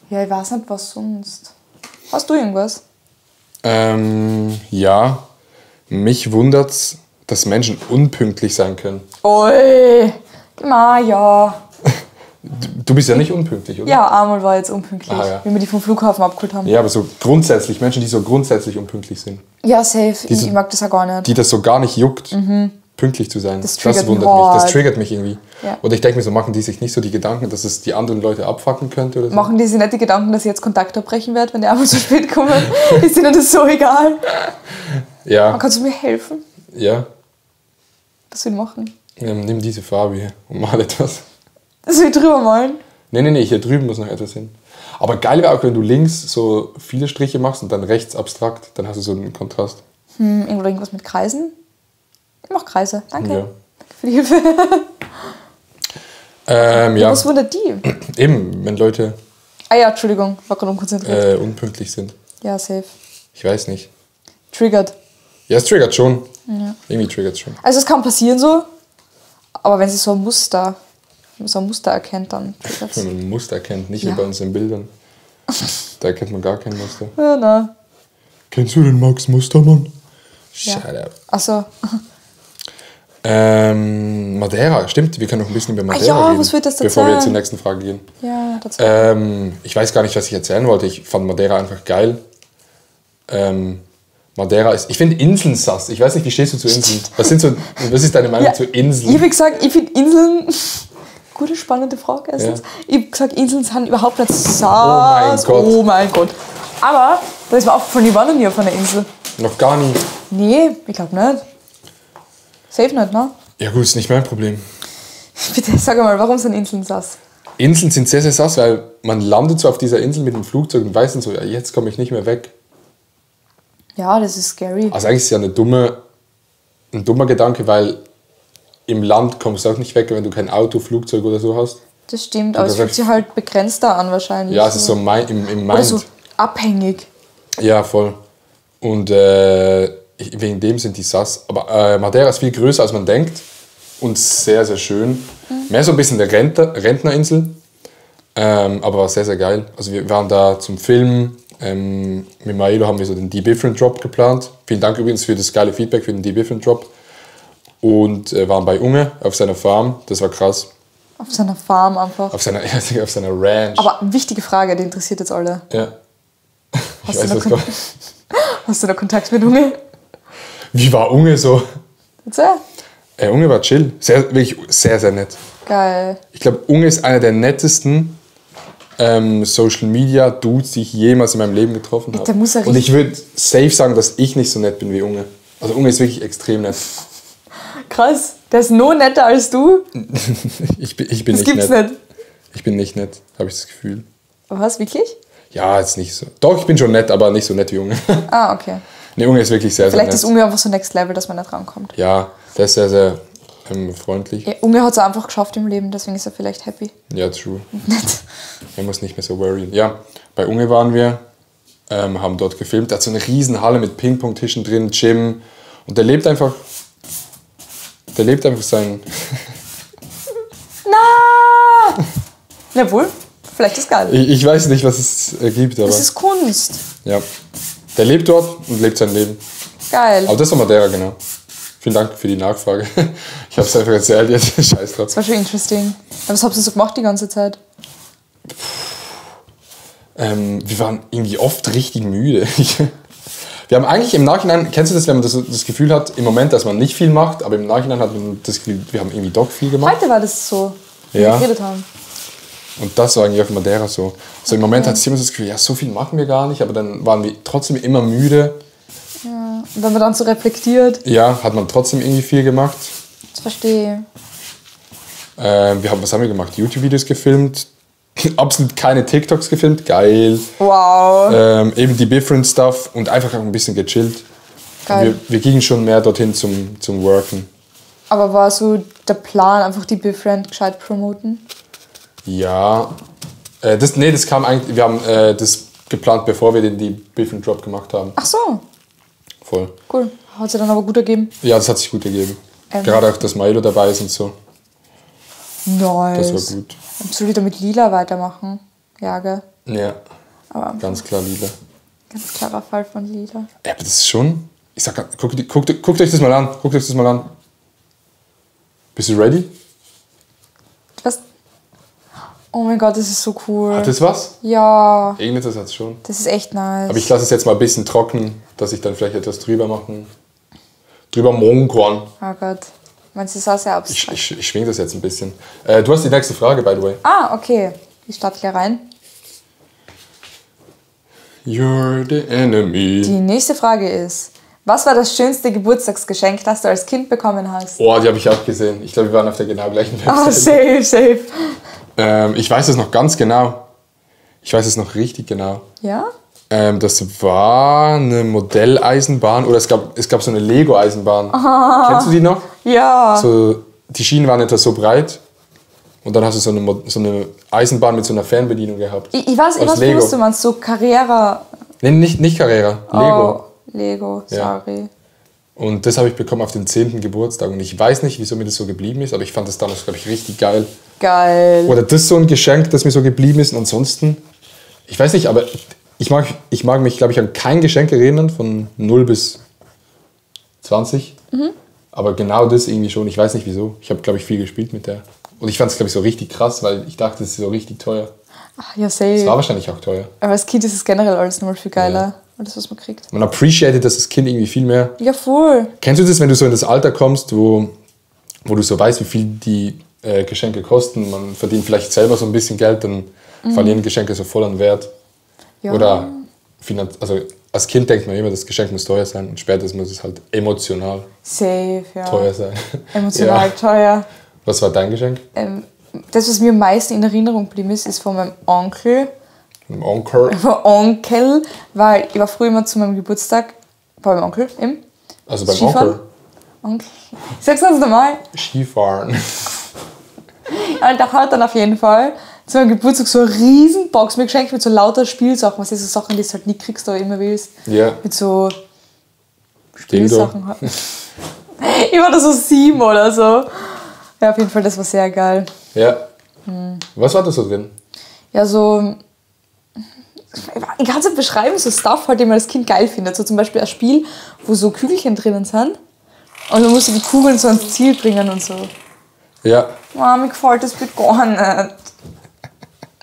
Ja, ich weiß nicht, was sonst. Hast du irgendwas?
Ja. Mich wundert's, dass Menschen unpünktlich sein können.
Oi, ja.
Du bist ja nicht unpünktlich, oder?
Ja, einmal war jetzt unpünktlich,
Ah, ja.
wie wir die vom Flughafen abgeholt haben.
Ja, aber so grundsätzlich, Menschen, die so grundsätzlich unpünktlich sind.
Ja, safe.
Diese-
Ich mag das auch gar nicht.
Die das so gar nicht juckt, pünktlich zu sein.
Das triggert mich
wundert mich. Das
hart.
triggert mich irgendwie.
Ja.
Oder ich denke mir so, machen die sich nicht so die Gedanken, dass es die anderen Leute abfacken könnte oder so?
Machen die sich nicht die Gedanken, dass ich jetzt Kontakt abbrechen werde, wenn die einmal zu spät kommen? Ist ihnen das so egal?
Ja,
Kannst du mir helfen?
ja.
Was will ich machen?
Nimm diese Farbe hier und mal etwas.
Das will ich drüber malen.
Nee, hier drüben muss noch etwas hin. Aber geil wäre auch, wenn du links so viele Striche machst und dann rechts abstrakt, dann hast du so einen Kontrast.
Irgendwas mit Kreisen? Ich mach Kreise. Danke.
Ja.
Danke für die Hilfe.
Ja,
Was wundert die?
eben, wenn Leute
Ah ja, Entschuldigung, war gerade unkonzentriert.
unpünktlich sind.
Ja, safe.
Ich weiß nicht.
Triggert.
Ja, es triggert schon.
Ja.
Irgendwie triggert es schon.
Also es kann passieren so, aber wenn sie so ein Muster erkennt, dann triggert's.
Wenn man ein Muster erkennt, nicht
Ja.
wie bei uns in Bildern. Da erkennt man gar kein Muster.
Ja, na.
Kennst du den Max Mustermann?
Ja.
Shut up.
Achso.
Madeira, stimmt, wir können noch ein bisschen über Madeira
ja,
reden,
was wird das
bevor wir
erzählen?
zur nächsten Frage gehen.
Ja, dazu.
Ich weiß gar nicht, was ich erzählen wollte. Ich fand Madeira einfach geil. Madeira ist, ich finde Inseln sass. Ich weiß nicht, wie stehst du zu Inseln? Was ist deine Meinung
Ja,
zu
ich
Inseln?
habe gesagt, ich finde Inseln... Gute, spannende Frage erstens.
Ja.
Ich habe gesagt, Inseln sind überhaupt nicht sass.
mein Gott.
Oh mein Gott. Aber da ist mir aufgefallen, ich war noch nie auf einer Insel.
Noch gar nie.
Nee, ich glaube nicht. Safe nicht, ne?
Ja gut, ist nicht mein Problem.
Bitte sag mal, warum sind Inseln sass?
Inseln sind sehr, sehr sass, weil man landet so auf dieser Insel mit dem Flugzeug und weiß dann so, ja, jetzt komme ich nicht mehr weg.
Ja, das ist scary.
Also eigentlich ist es ja ein dummer Gedanke, weil im Land kommst du auch nicht weg, wenn du kein Auto, Flugzeug oder so hast.
Das stimmt, aber
das
es fühlt
heißt-
sich halt begrenzter an wahrscheinlich.
Ja, es ist so im Mind.
Oder so abhängig.
Ja, voll. Und wegen dem sind die sass. Aber Madeira ist viel größer, als man denkt. Und sehr, sehr schön. Mehr so ein bisschen eine Rentnerinsel. Aber war sehr, sehr geil. Also wir waren da zum Filmen. Mit Maelo haben wir so den Deep Different Drop geplant. Vielen Dank übrigens für das geile Feedback für den Deep Different Drop. Und waren bei Unge auf seiner Farm. Das war krass.
Auf seiner Farm einfach.
Auf seiner Ranch.
Aber wichtige Frage, die interessiert jetzt alle.
Ja. Ich
Hast du
weiß
noch
das gar nicht.
Hast du da Kontakt mit Unge?
Wie war Unge so?
Erzähl.
Unge war chill. Wirklich sehr, sehr nett.
Geil.
Ich glaube, Unge ist einer der nettesten Social Media Dudes, die ich jemals in meinem Leben getroffen habe.
Der muss ja
Und ich würde safe sagen, dass ich nicht so nett bin wie Unge. Also Unge ist wirklich extrem nett.
Krass. Der ist nur netter als du?
Ich bin
Das
nicht
gibt's
nett.
nicht.
Ich bin nicht nett, habe ich das Gefühl.
Was, wirklich?
Ja, jetzt nicht so. Doch, ich bin schon nett, aber nicht so nett wie Unge.
Ah, okay.
Ne, Unge ist wirklich sehr,
Vielleicht
sehr
ist
nett.
Unge einfach so Next Level, dass man nicht rankommt.
Ja, der ist sehr, sehr freundlich.
Ja, Unge hat es einfach geschafft im Leben, deswegen ist er vielleicht happy.
Ja, true.
Nicht?
Er muss nicht mehr so worryen. Ja, bei Unge waren wir, haben dort gefilmt. Er hat so eine riesen Halle mit Ping-Pong-Tischen drin, Gym. Und der lebt einfach sein...
Na! Na wohl, vielleicht ist geil.
Ich weiß nicht, was es ergibt, aber...
Das ist Kunst.
Ja. Der lebt dort und lebt sein Leben.
Geil.
Aber das war Madeira, genau. Vielen Dank für die Nachfrage. Ich habe es einfach erzählt jetzt. Scheiß drauf.
Das war schon interesting. Aber was habt ihr so gemacht die ganze Zeit?
Wir waren irgendwie oft richtig müde. Wir haben eigentlich im Nachhinein, kennst du das, wenn man das Gefühl hat, im Moment, dass man nicht viel macht, aber im Nachhinein hat man das Gefühl, wir haben irgendwie doch viel gemacht.
Heute war das so, wie
Ja.
wir geredet haben.
Und das war eigentlich auf Madeira so. So im Moment hat es immer so das Gefühl, ja, so viel machen wir gar nicht, aber dann waren wir trotzdem immer müde.
Ja. Und wenn man dann so reflektiert,
Ja, hat man trotzdem irgendwie viel gemacht.
das verstehe
Was haben wir gemacht? YouTube-Videos gefilmt. Absolut keine TikToks gefilmt. Geil.
ich. Wow.
Eben die Different Stuff und einfach ein bisschen gechillt.
Geil.
Wir gingen schon mehr dorthin zum Worken.
Aber war so der Plan, einfach die Befriend gescheit promoten?
Ja. Das kam eigentlich, wir haben das geplant, bevor wir die Different Drop gemacht haben.
Ach so,
Voll.
cool. Hat sich dann aber gut ergeben.
Ja, das hat sich gut ergeben. Gerade auch, dass Milo dabei ist und so.
Nice.
Das war gut.
Und soll wieder mit Lila weitermachen? Ja, gell?
Ja,
Aber
ganz klar, Lila.
ganz klarer Fall von Lila.
Ja, aber das ist schon... Ich sag, guckt euch das mal an. Guckt euch das mal an. Bist du ready?
Was? Oh mein Gott, das ist so cool.
Hat das was?
Ja,
Irgendetwas hat es schon.
das ist echt nice.
Aber ich lasse es jetzt mal ein bisschen trocknen, dass ich dann vielleicht etwas drüber machen. Drüber Mohnkorn.
Oh Gott. Meinst du, das ist auch sehr
Ich
abstrakt?
schwing das jetzt ein bisschen. Du hast die nächste Frage, by the way.
Ah, okay. Ich starte gleich rein.
You're the enemy.
Die nächste Frage ist, was war das schönste Geburtstagsgeschenk, das du als Kind bekommen hast?
Oh, die habe ich auch gesehen. Ich glaube, wir waren auf der genau gleichen
Ah,
Webseite.
safe.
Ich weiß es noch ganz genau. Ich weiß es noch richtig genau.
Ja?
Das war eine Modelleisenbahn oder es gab so eine Lego-Eisenbahn. Kennst du die noch?
Ja.
So, die Schienen waren etwa so breit und dann hast du so eine Eisenbahn mit so einer Fernbedienung gehabt.
Ich weiß,
Aus
was
Lego.
du meinst, so Carrera.
Nee, nicht Carrera, Lego.
Oh, Lego,
Ja.
sorry.
Und das habe ich bekommen auf den 10. Geburtstag und ich weiß nicht, wieso mir das so geblieben ist, aber ich fand das damals, glaube ich, richtig geil.
Geil.
Oder das ist so ein Geschenk, das mir so geblieben ist und ansonsten, ich weiß nicht, aber ich mag mich, glaube ich, an kein Geschenk erinnern von 0 bis 20. Aber genau das irgendwie schon, ich weiß nicht wieso. Ich habe, glaube ich, viel gespielt mit der. Und ich fand es, glaube ich, so richtig krass, weil ich dachte, es ist so richtig teuer.
Ach, ja,
Es war
safe.
wahrscheinlich auch teuer.
Aber als Kind ist es generell alles nochmal viel geiler. Alles, was man kriegt.
Man appreciated das als Kind irgendwie viel mehr.
Ja, voll.
Kennst du das, wenn du so in das Alter kommst, wo du so weißt, wie viel die Geschenke kosten? Man verdient vielleicht selber so ein bisschen Geld, dann verlieren Geschenke so voll an Wert.
Ja.
Oder also als Kind denkt man immer, das Geschenk muss teuer sein und später muss es halt emotional
Safe, ja.
teuer sein.
Emotional
Ja.
teuer.
Was war dein Geschenk?
Das, was mir am meisten in Erinnerung geblieben ist von meinem Onkel.
Ein Onkel?
Weil ich war früher immer zu meinem Geburtstag bei meinem Onkel im
Also beim
Skifahren. Onkel. Ich sag's ganz normal.
Skifahren.
Und der hat dann auf jeden Fall zu meinem Geburtstag so eine riesen Box mir geschenkt mit so lauter Spielsachen. Was ist so Sachen, die du halt nie kriegst, aber immer willst.
Ja.
Mit so
Dildo.
Spielsachen. Ich war da so 7 oder so. Ja, auf jeden Fall, das war sehr geil.
Ja. Was war da so drin?
Ja, so... Ich kann es nicht beschreiben, so Stuff, halt, den man als Kind geil findet. So zum Beispiel ein Spiel, wo so Kügelchen drinnen sind. Und dann musst du die Kugeln so ans Ziel bringen und so.
Ja.
Oh, mir gefällt das bitte gar nicht.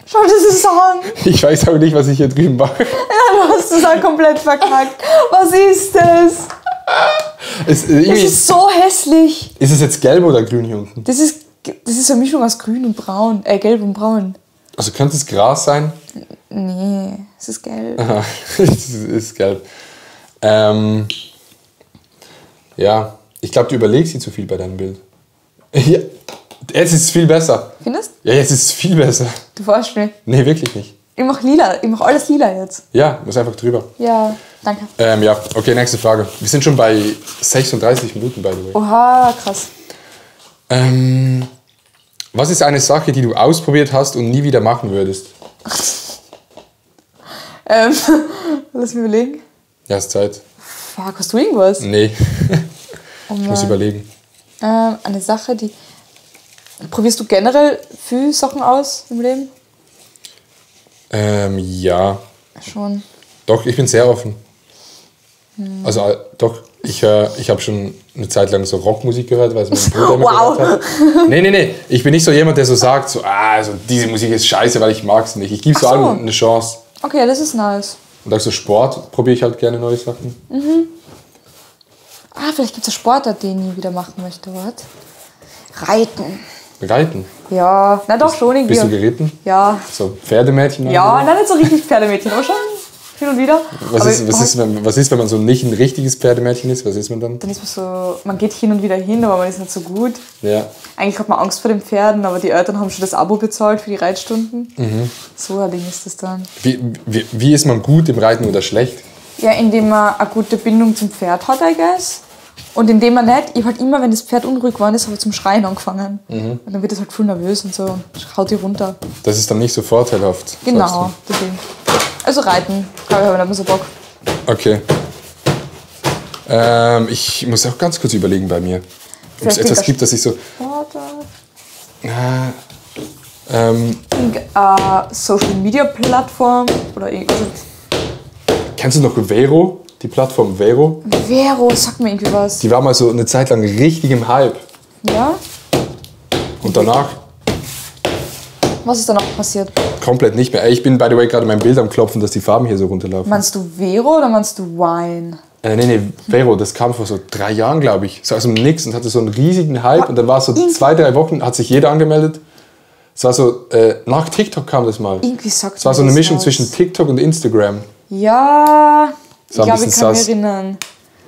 Schau dir das an.
Ich weiß auch nicht, was ich hier drüben mache.
Ja, du hast es halt komplett verkackt. Was ist das?
Das
ist so hässlich.
Ist es jetzt gelb oder grün hier unten?
Das ist eine Mischung aus grün und braun. Gelb und braun.
Also könnte es Gras sein?
Nee, es ist gelb.
Aha, es ist gelb. Ja, ich glaube, du überlegst dir zu viel bei deinem Bild. Ja, jetzt ist es viel besser.
Findest du?
Ja, jetzt ist es viel besser.
Du verarschst mich.
Nee, wirklich nicht.
Ich mach lila. Ich mach alles lila jetzt.
Ja, muss einfach drüber.
Ja, danke.
Ja, okay, nächste Frage. Wir sind schon bei 36 Minuten, by the way.
Oha, krass.
Was ist eine Sache, die du ausprobiert hast und nie wieder machen würdest?
Lass mich überlegen.
Ja, ist Zeit.
Fuck, hast du irgendwas?
Nee.
Oh
Ich muss
Mann.
überlegen.
Eine Sache, die... Probierst du generell viele Sachen aus im Leben?
Ja.
Schon.
Doch, ich bin sehr offen. Also, doch, ich habe schon eine Zeit lang so Rockmusik gehört, weil es mein Bruder immer
Wow.
gehört hat. Nee. Ich bin nicht so jemand, der so sagt, so, also diese Musik ist scheiße, weil ich mag es nicht. Ich gebe so
Ach so.
allen eine Chance.
Okay, das ist nice.
Und auch so Sport probiere ich halt gerne neue Sachen.
Vielleicht gibt es eine Sportart, die ich nie wieder machen möchte. Was? Reiten.
Reiten.
Ja, na doch schon irgendwie.
Bist du geritten?
Ja.
So Pferdemädchen?
Ja, nein, nicht so richtig Pferdemädchen, aber schon hin und wieder.
Was
Aber
ist, wenn man so nicht ein richtiges Pferdemädchen ist? Was ist man dann?
dann ist man so, man geht hin und wieder hin, aber man ist nicht so gut.
Ja.
Eigentlich hat man Angst vor den Pferden, aber die Eltern haben schon das Abo bezahlt für die Reitstunden. So ein Ding ist das dann.
Wie ist man gut im Reiten oder schlecht?
Ja, indem man eine gute Bindung zum Pferd hat, I guess. Und indem man nicht, ich hab halt immer, wenn das Pferd unruhig geworden ist, habe ich zum Schreien angefangen. Und dann wird es halt voll nervös und so und haut die runter.
Das ist dann nicht so vorteilhaft. sagst
Genau, deswegen. Also Reiten, glaube ich, habe ich nicht mehr so Bock.
du. Okay. Ich muss auch ganz kurz überlegen bei mir. Ob es
Vielleicht
etwas
klingt
gibt, das ich so.
Social Media Plattform oder irgendwas.
Kennst du noch Vero? Die Plattform Vero?
Vero, sag mir irgendwie was.
Die war mal so eine Zeit lang richtig im Hype.
Ja?
Und danach
Was ist da noch passiert?
komplett nicht mehr. Ey, ich bin, by the way, gerade mein Bild am Klopfen, dass die Farben hier so runterlaufen.
Meinst du Vero oder meinst du Wine?
Nee, Vero, das kam vor so 3 Jahren, glaube ich. So aus dem Nix und hatte so einen riesigen Hype. Und dann war es so 2-3 Wochen, hat sich jeder angemeldet. Es war so, nach TikTok kam das mal.
Irgendwie sagt
Es war so eine Mischung zwischen TikTok und Instagram.
Ja, ich
war ein
glaube, ich
bisschen
kann mich
sass.
erinnern.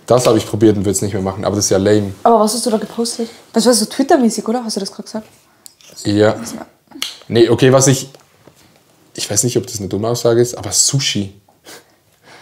Das habe ich probiert und würde es nicht mehr machen. Aber das ist ja lame.
Aber was hast du da gepostet? Das war so Twitter-mäßig, oder? Hast du das gerade gesagt?
Ja. Nee, okay, ich weiß nicht, ob das eine dumme Aussage ist, aber Sushi.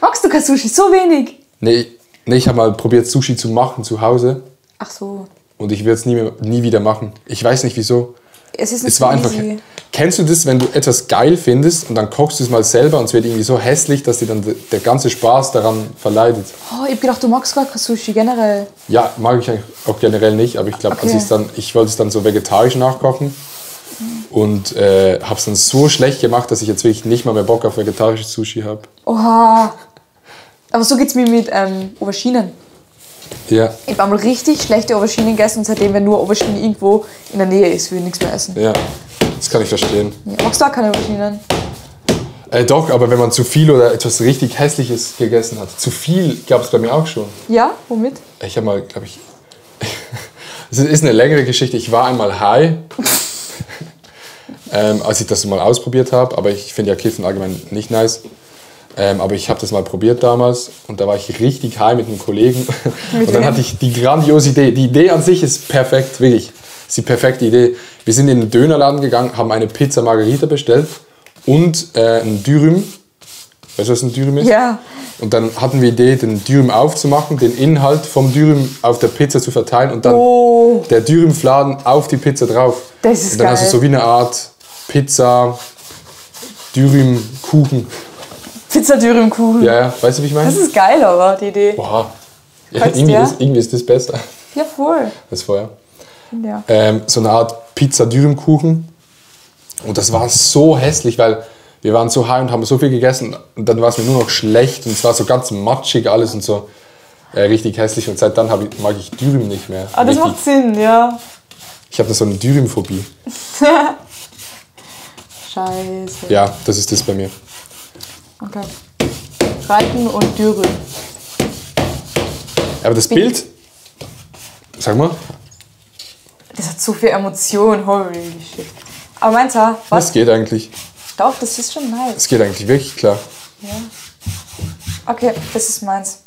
Magst du kein Sushi? So wenig?
Nee, ich habe mal probiert, Sushi zu machen zu Hause.
Ach so.
Und ich würde es nie wieder machen. Ich weiß nicht, wieso.
Es ist nicht
Es war
so
einfach.
easy.
Kennst du das, wenn du etwas geil findest und dann kochst du es mal selber und es wird irgendwie so hässlich, dass dir dann der ganze Spaß daran verleidet?
Oh, ich hab gedacht, du magst gar kein Sushi generell.
Ja, mag ich eigentlich auch generell nicht, aber ich glaube,
Okay.
ich wollte es dann so vegetarisch nachkochen und habe es dann so schlecht gemacht, dass ich jetzt wirklich nicht mal mehr Bock auf vegetarisches Sushi habe.
Oha. Aber so geht's mir mit Auberginen.
Ja,
Ich habe einmal richtig schlechte Auberginen gegessen und seitdem, wenn nur Aubergine irgendwo in der Nähe ist, will ich nichts mehr essen.
ja, das kann ich verstehen.
Ja. Magst du auch keine Auberginen?
Doch, aber wenn man zu viel oder etwas richtig Hässliches gegessen hat, zu viel gab es bei mir auch schon.
Ja, womit?
Ich habe mal, glaube ich, es ist eine längere Geschichte. Ich war einmal high, als ich das mal ausprobiert habe. Aber ich finde ja Kiffen allgemein nicht nice. Aber ich habe das mal probiert damals und da war ich richtig high mit einem Kollegen. Und dann hatte ich die grandiose Idee. Die Idee an sich ist perfekt, wirklich. Das ist die perfekte Idee. Wir sind in den Dönerladen gegangen, haben eine Pizza Margherita bestellt und ein Dürüm. Weißt du, was ein Dürüm ist?
Ja.
Und dann hatten wir die Idee, den Dürüm aufzumachen, den Inhalt vom Dürüm auf der Pizza zu verteilen und dann
Oh.
der Dürümfladen auf die Pizza drauf.
Das ist
und dann hast du
geil.
so wie eine Art Pizza, Dürümkuchen.
Pizza-Dürüm-Kuchen.
Ja, weißt du, wie ich meine?
Das ist geil, aber die Idee.
Boah. Ja,
Kannst
irgendwie,
du, ja?
irgendwie ist das besser
Ja, voll.
als vorher.
Ja.
So eine Art Pizza-Dürümkuchen. Und das war so hässlich, weil wir waren so high und haben so viel gegessen. Und dann war es mir nur noch schlecht und es war so ganz matschig alles und so. Richtig hässlich. Und seit dann mag ich Dürüm nicht mehr.
Aber das
Richtig.
macht Sinn, ja.
Ich habe da so eine Dürümphobie.
Scheiße.
Ja, das ist das bei mir.
Okay. Reiten und Dürüm.
Aber das Bild Sag mal.
Das hat so viel Emotion, holy shit. Aber meinst du,
Was geht eigentlich?
Doch, das ist schon nice.
Es geht eigentlich wirklich klar.
Ja. Okay, das ist meins.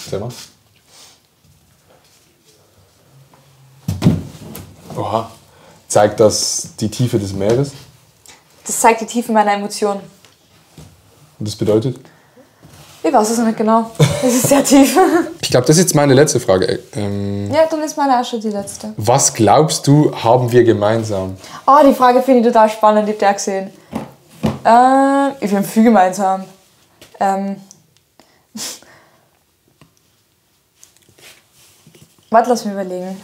Sag mal. Oha. Zeigt das die Tiefe des Meeres?
Das zeigt die Tiefe meiner Emotionen.
Und das bedeutet?
Ich weiß es noch nicht genau. Das ist sehr tief.
Ich glaube, das ist jetzt meine letzte Frage.
Ja, dann ist meine auch schon die letzte.
Was glaubst du, haben wir gemeinsam?
Oh, die Frage finde ich total spannend, die habt ihr auch gesehen. Wir haben viel gemeinsam. Warte, lass mich überlegen.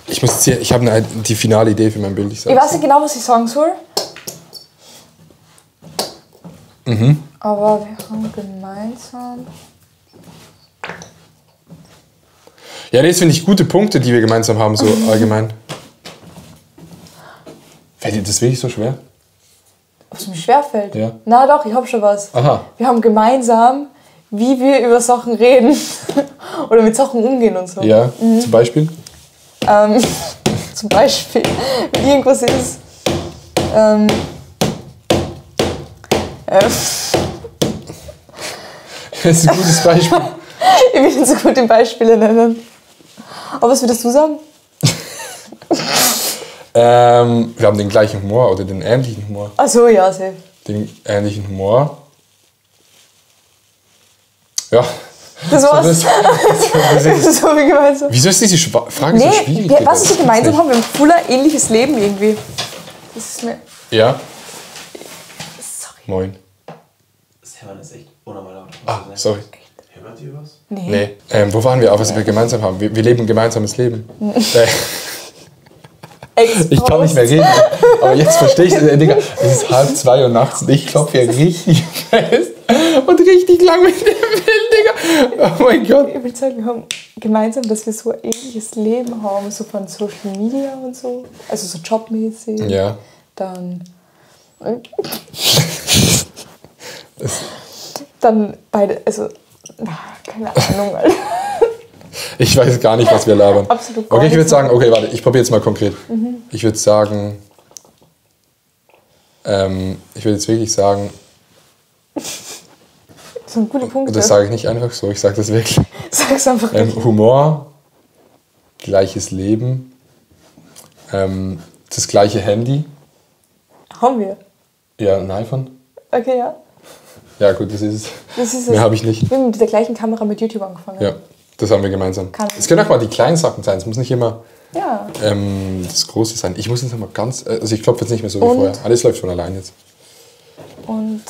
Ich habe die finale Idee für mein Bild.
Ich weiß nicht genau, was ich sagen soll. Aber wir haben gemeinsam...
Ja, das finde ich gute Punkte, die wir gemeinsam haben, so allgemein. Fällt dir das wirklich so schwer?
Ob es mir schwerfällt?
Ja.
Na doch, ich habe schon was.
Aha.
Wir haben gemeinsam, wie wir über Sachen reden. Oder mit Sachen umgehen und so.
Ja, zum Beispiel?
Zum Beispiel, wenn irgendwas ist.
Das ist ein gutes Beispiel.
Ich will nicht so gut in Beispiele nennen. Aber was würdest du sagen?
Wir haben den gleichen Humor oder den ähnlichen Humor.
Ach so, ja, safe.
Den ähnlichen Humor. Ja.
Das war's.
Das ist,
So wie gemeinsam.
wieso ist diese Frage so schwierig?
Nee, was wir gemeinsam haben, wir haben ein voller ähnliches Leben irgendwie. Das ist mir...
Ja,
Sorry.
moin.
Das Hämmern ist echt unnormal laut.
Sorry.
Hämmert ihr was?
Nee.
Nee. Wo waren wir? Auch was wir gemeinsam haben. Wir leben ein gemeinsames Leben. Ich kann nicht mehr reden. Aber jetzt verstehe ich es. Digga, es ist 1:30 Uhr nachts und ich klopfe hier richtig fest und richtig lang mit dem Bild, Digga. Oh mein Gott.
Ich würde sagen, wir haben gemeinsam, dass wir so ein ähnliches Leben haben, so von Social Media und so. Also so jobmäßig.
Ja.
Dann... Dann beide, also... Keine Ahnung, Alter.
Ich weiß gar nicht, was wir labern.
Absolut gar
Okay, ich würde
nichts.
sagen, okay, warte, ich probiere jetzt mal konkret. Ich würde sagen, ich würde jetzt wirklich sagen,
Das sind gute Punkte.
und das sage ich nicht einfach so, ich sage das wirklich.
Sag's einfach richtig.
Humor, gleiches Leben, das gleiche Handy,
Haben wir.
ja, ein iPhone.
Okay, ja.
Ja gut, das ist es.
Das ist
Mehr
es.
habe ich nicht.
Wir haben mit der gleichen Kamera mit YouTube angefangen.
Ja, das haben wir gemeinsam. Es können auch mal die kleinen Sachen sein, es muss nicht immer
Ja.
das Große sein. Ich muss jetzt noch mal ganz, also ich klopfe jetzt nicht mehr so wie
Und?
vorher. Alles läuft von allein jetzt.
Und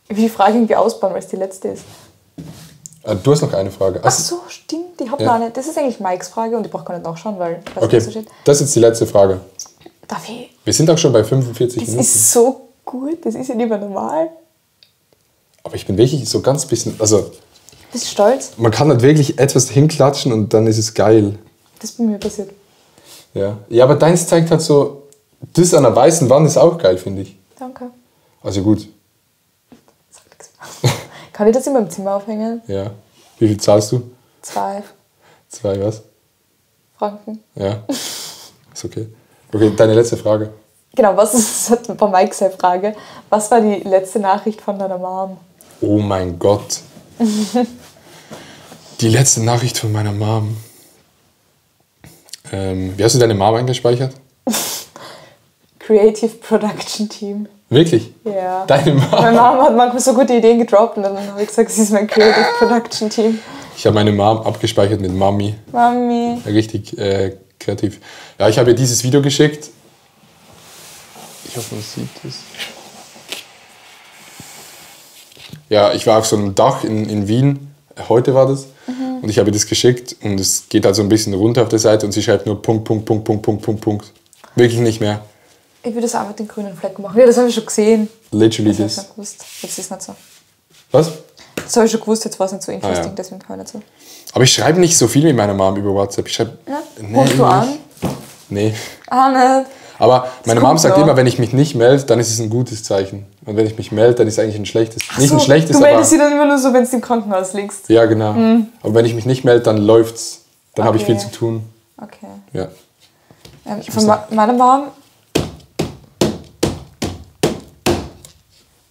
ich will die Frage irgendwie ausbauen, weil es die letzte ist.
Du hast noch eine Frage.
Ach so, stimmt. Ich habe
Ja.
noch eine. Das ist eigentlich Mikes Frage und ich brauche gar nicht nachschauen, weil ich weiß
Okay,
nicht, was da steht.
das ist jetzt die letzte Frage.
Darf ich?
Wir sind auch schon bei 45
Das
Minuten.
ist so gut. Das ist ja nicht mehr normal.
Aber ich bin wirklich so ganz bisschen, also
Bist du stolz?
man kann halt wirklich etwas hinklatschen und dann ist es geil.
Das ist bei mir passiert.
Ja, ja, aber deins zeigt halt so, das an der weißen Wand ist auch geil, finde ich.
Danke.
Also gut,
Sag nichts mehr. Kann ich das in meinem Zimmer aufhängen?
ja. Wie viel zahlst du?
2
2 was?
Franken.
Ja, ist okay. Okay, deine letzte Frage.
Genau, was ist, das war Mike seine Frage. Was war die letzte Nachricht von deiner Mom?
Oh mein Gott. Die letzte Nachricht von meiner Mom. Wie hast du deine Mom eingespeichert?
Creative Production Team.
Wirklich?
Ja.
Deine Mom?
Meine Mom hat manchmal so gute Ideen gedroppt und dann habe ich gesagt, sie ist mein Creative Production Team.
Ich habe meine Mom abgespeichert mit Mami.
Mami.
Richtig kreativ. Ja, ich habe ihr dieses Video geschickt. Ich hoffe, man sieht es. Ja, ich war auf so einem Dach in Wien. Heute war das. Und ich habe ihr das geschickt und es geht halt so ein bisschen runter auf der Seite und sie schreibt nur Punkt, Punkt, Punkt, Punkt, Punkt, Punkt, Punkt. Wirklich nicht mehr.
Ich würde das auch mit den grünen Flecken machen. Ja, das habe ich schon gesehen.
Literally
Das habe ich
das.
schon gewusst. Jetzt ist nicht so.
Was?
Das habe ich schon gewusst, jetzt war es nicht so interesting,
Ah, ja.
deswegen kann ich nicht so.
Aber ich schreibe nicht so viel mit meiner Mom über WhatsApp. Ich schreibe.
Ja? Rufst du an?
Nee.
Ah, nicht.
Aber meine Mom
kommt
sagt
noch.
immer, wenn ich mich nicht melde, dann ist es ein gutes Zeichen. Und wenn ich mich melde, dann ist es eigentlich ein schlechtes. Nicht ein schlechtes,
du
aber...
meldest sie dann immer nur so, wenn du im Krankenhaus liegst.
Ja, genau. Aber wenn ich mich nicht melde, dann läuft's. Dann habe ich viel zu tun.
Okay.
Ja.
Von meiner Mom,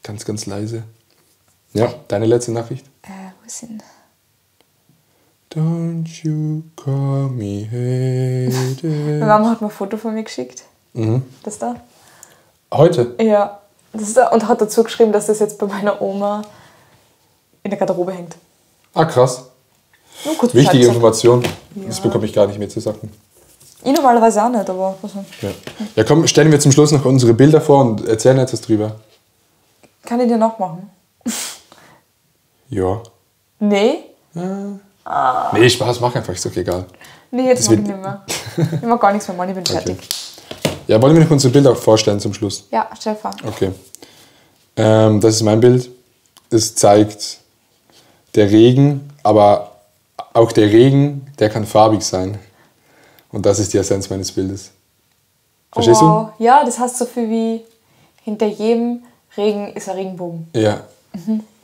Ganz, ganz leise. Ja, deine letzte Nachricht.
wo ist denn?
Don't you call me hater.
Meine Mama hat mir ein Foto von mir geschickt.
Mhm.
Das da?
Heute?
Ja. Das ist da. Und hat dazu geschrieben, dass das jetzt bei meiner Oma in der Garderobe hängt.
Ah, krass.
Nur kurz
Wichtige
Bescheid
Information.
Ja.
Das bekomme ich gar nicht mehr zu sagen.
Ich normalerweise auch nicht, aber was
Ja. Ja, komm, stellen wir zum Schluss noch unsere Bilder vor und erzählen etwas drüber.
kann ich dir noch machen?
Ja.
Nee?
Nee, Spaß, mach einfach, ist doch egal.
Nee, jetzt
Das
mach ich
wird-
nicht mehr. Ich mach gar nichts mehr, Mann, ich bin fertig.
Ja, wollen wir noch unsere Bilder vorstellen zum Schluss?
Ja, stell vor.
Okay. Das ist mein Bild. Es zeigt der Regen, aber auch der Regen, der kann farbig sein. Und das ist die Essenz meines Bildes. Verstehst
wow. Ja, das heißt so viel wie hinter jedem Regen ist ein Regenbogen.
du? Ja.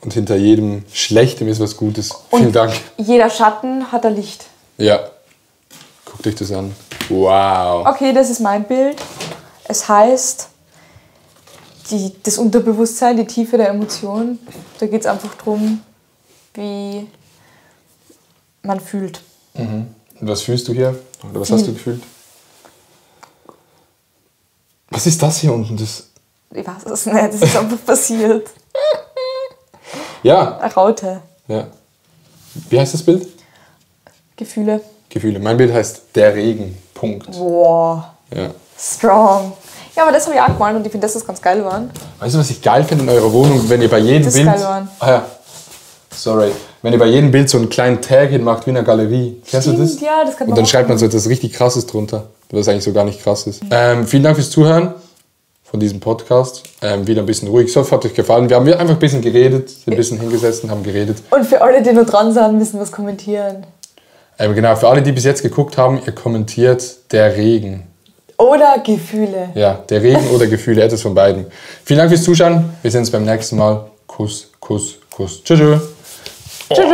Und hinter jedem Schlechtem ist was Gutes. Vielen Dank.
Jeder Schatten hat ein Licht.
Ja. Guckt euch das an. Wow.
Okay, das ist mein Bild. Es heißt, das Unterbewusstsein, die Tiefe der Emotionen. Da geht es einfach darum, wie man fühlt.
Und was fühlst du hier? Oder was hast du gefühlt? Was ist das hier unten? Das
Ich weiß es nicht, das ist einfach passiert.
ja.
Eine Raute.
Ja. Wie heißt das Bild?
Gefühle.
Gefühle. Mein Bild heißt der Regen. Punkt.
Wow.
Ja.
Strong. Ja, aber das habe ich auch gemalt und ich finde, das ist ganz geil geworden.
Weißt du, was ich geil finde in eurer Wohnung, wenn ihr bei jedem
Das ist
Bild.
geil, Mann.
Ah ja. Sorry. Wenn ihr bei jedem Bild so einen kleinen Tag hinmacht wie in einer Galerie. Kennst du das?
Stimmt, ja, das kann
Und
man
dann
auch
schreibt man so etwas richtig Krasses drunter, was eigentlich so gar nicht krass ist. Vielen Dank fürs Zuhören von diesem Podcast. Wieder ein bisschen ruhig. Ich hoffe, hat euch gefallen. Wir haben einfach ein bisschen geredet, sind ein bisschen hingesessen, haben geredet.
Und für alle, die noch dran sind, müssen was kommentieren.
Genau, für alle, die bis jetzt geguckt haben, ihr kommentiert der Regen.
Oder Gefühle.
Ja, der Regen oder Gefühle, etwas von beiden. Vielen Dank fürs Zuschauen. Wir sehen uns beim nächsten Mal. Kuss, Kuss, Kuss. Tschüss.
Tschüss.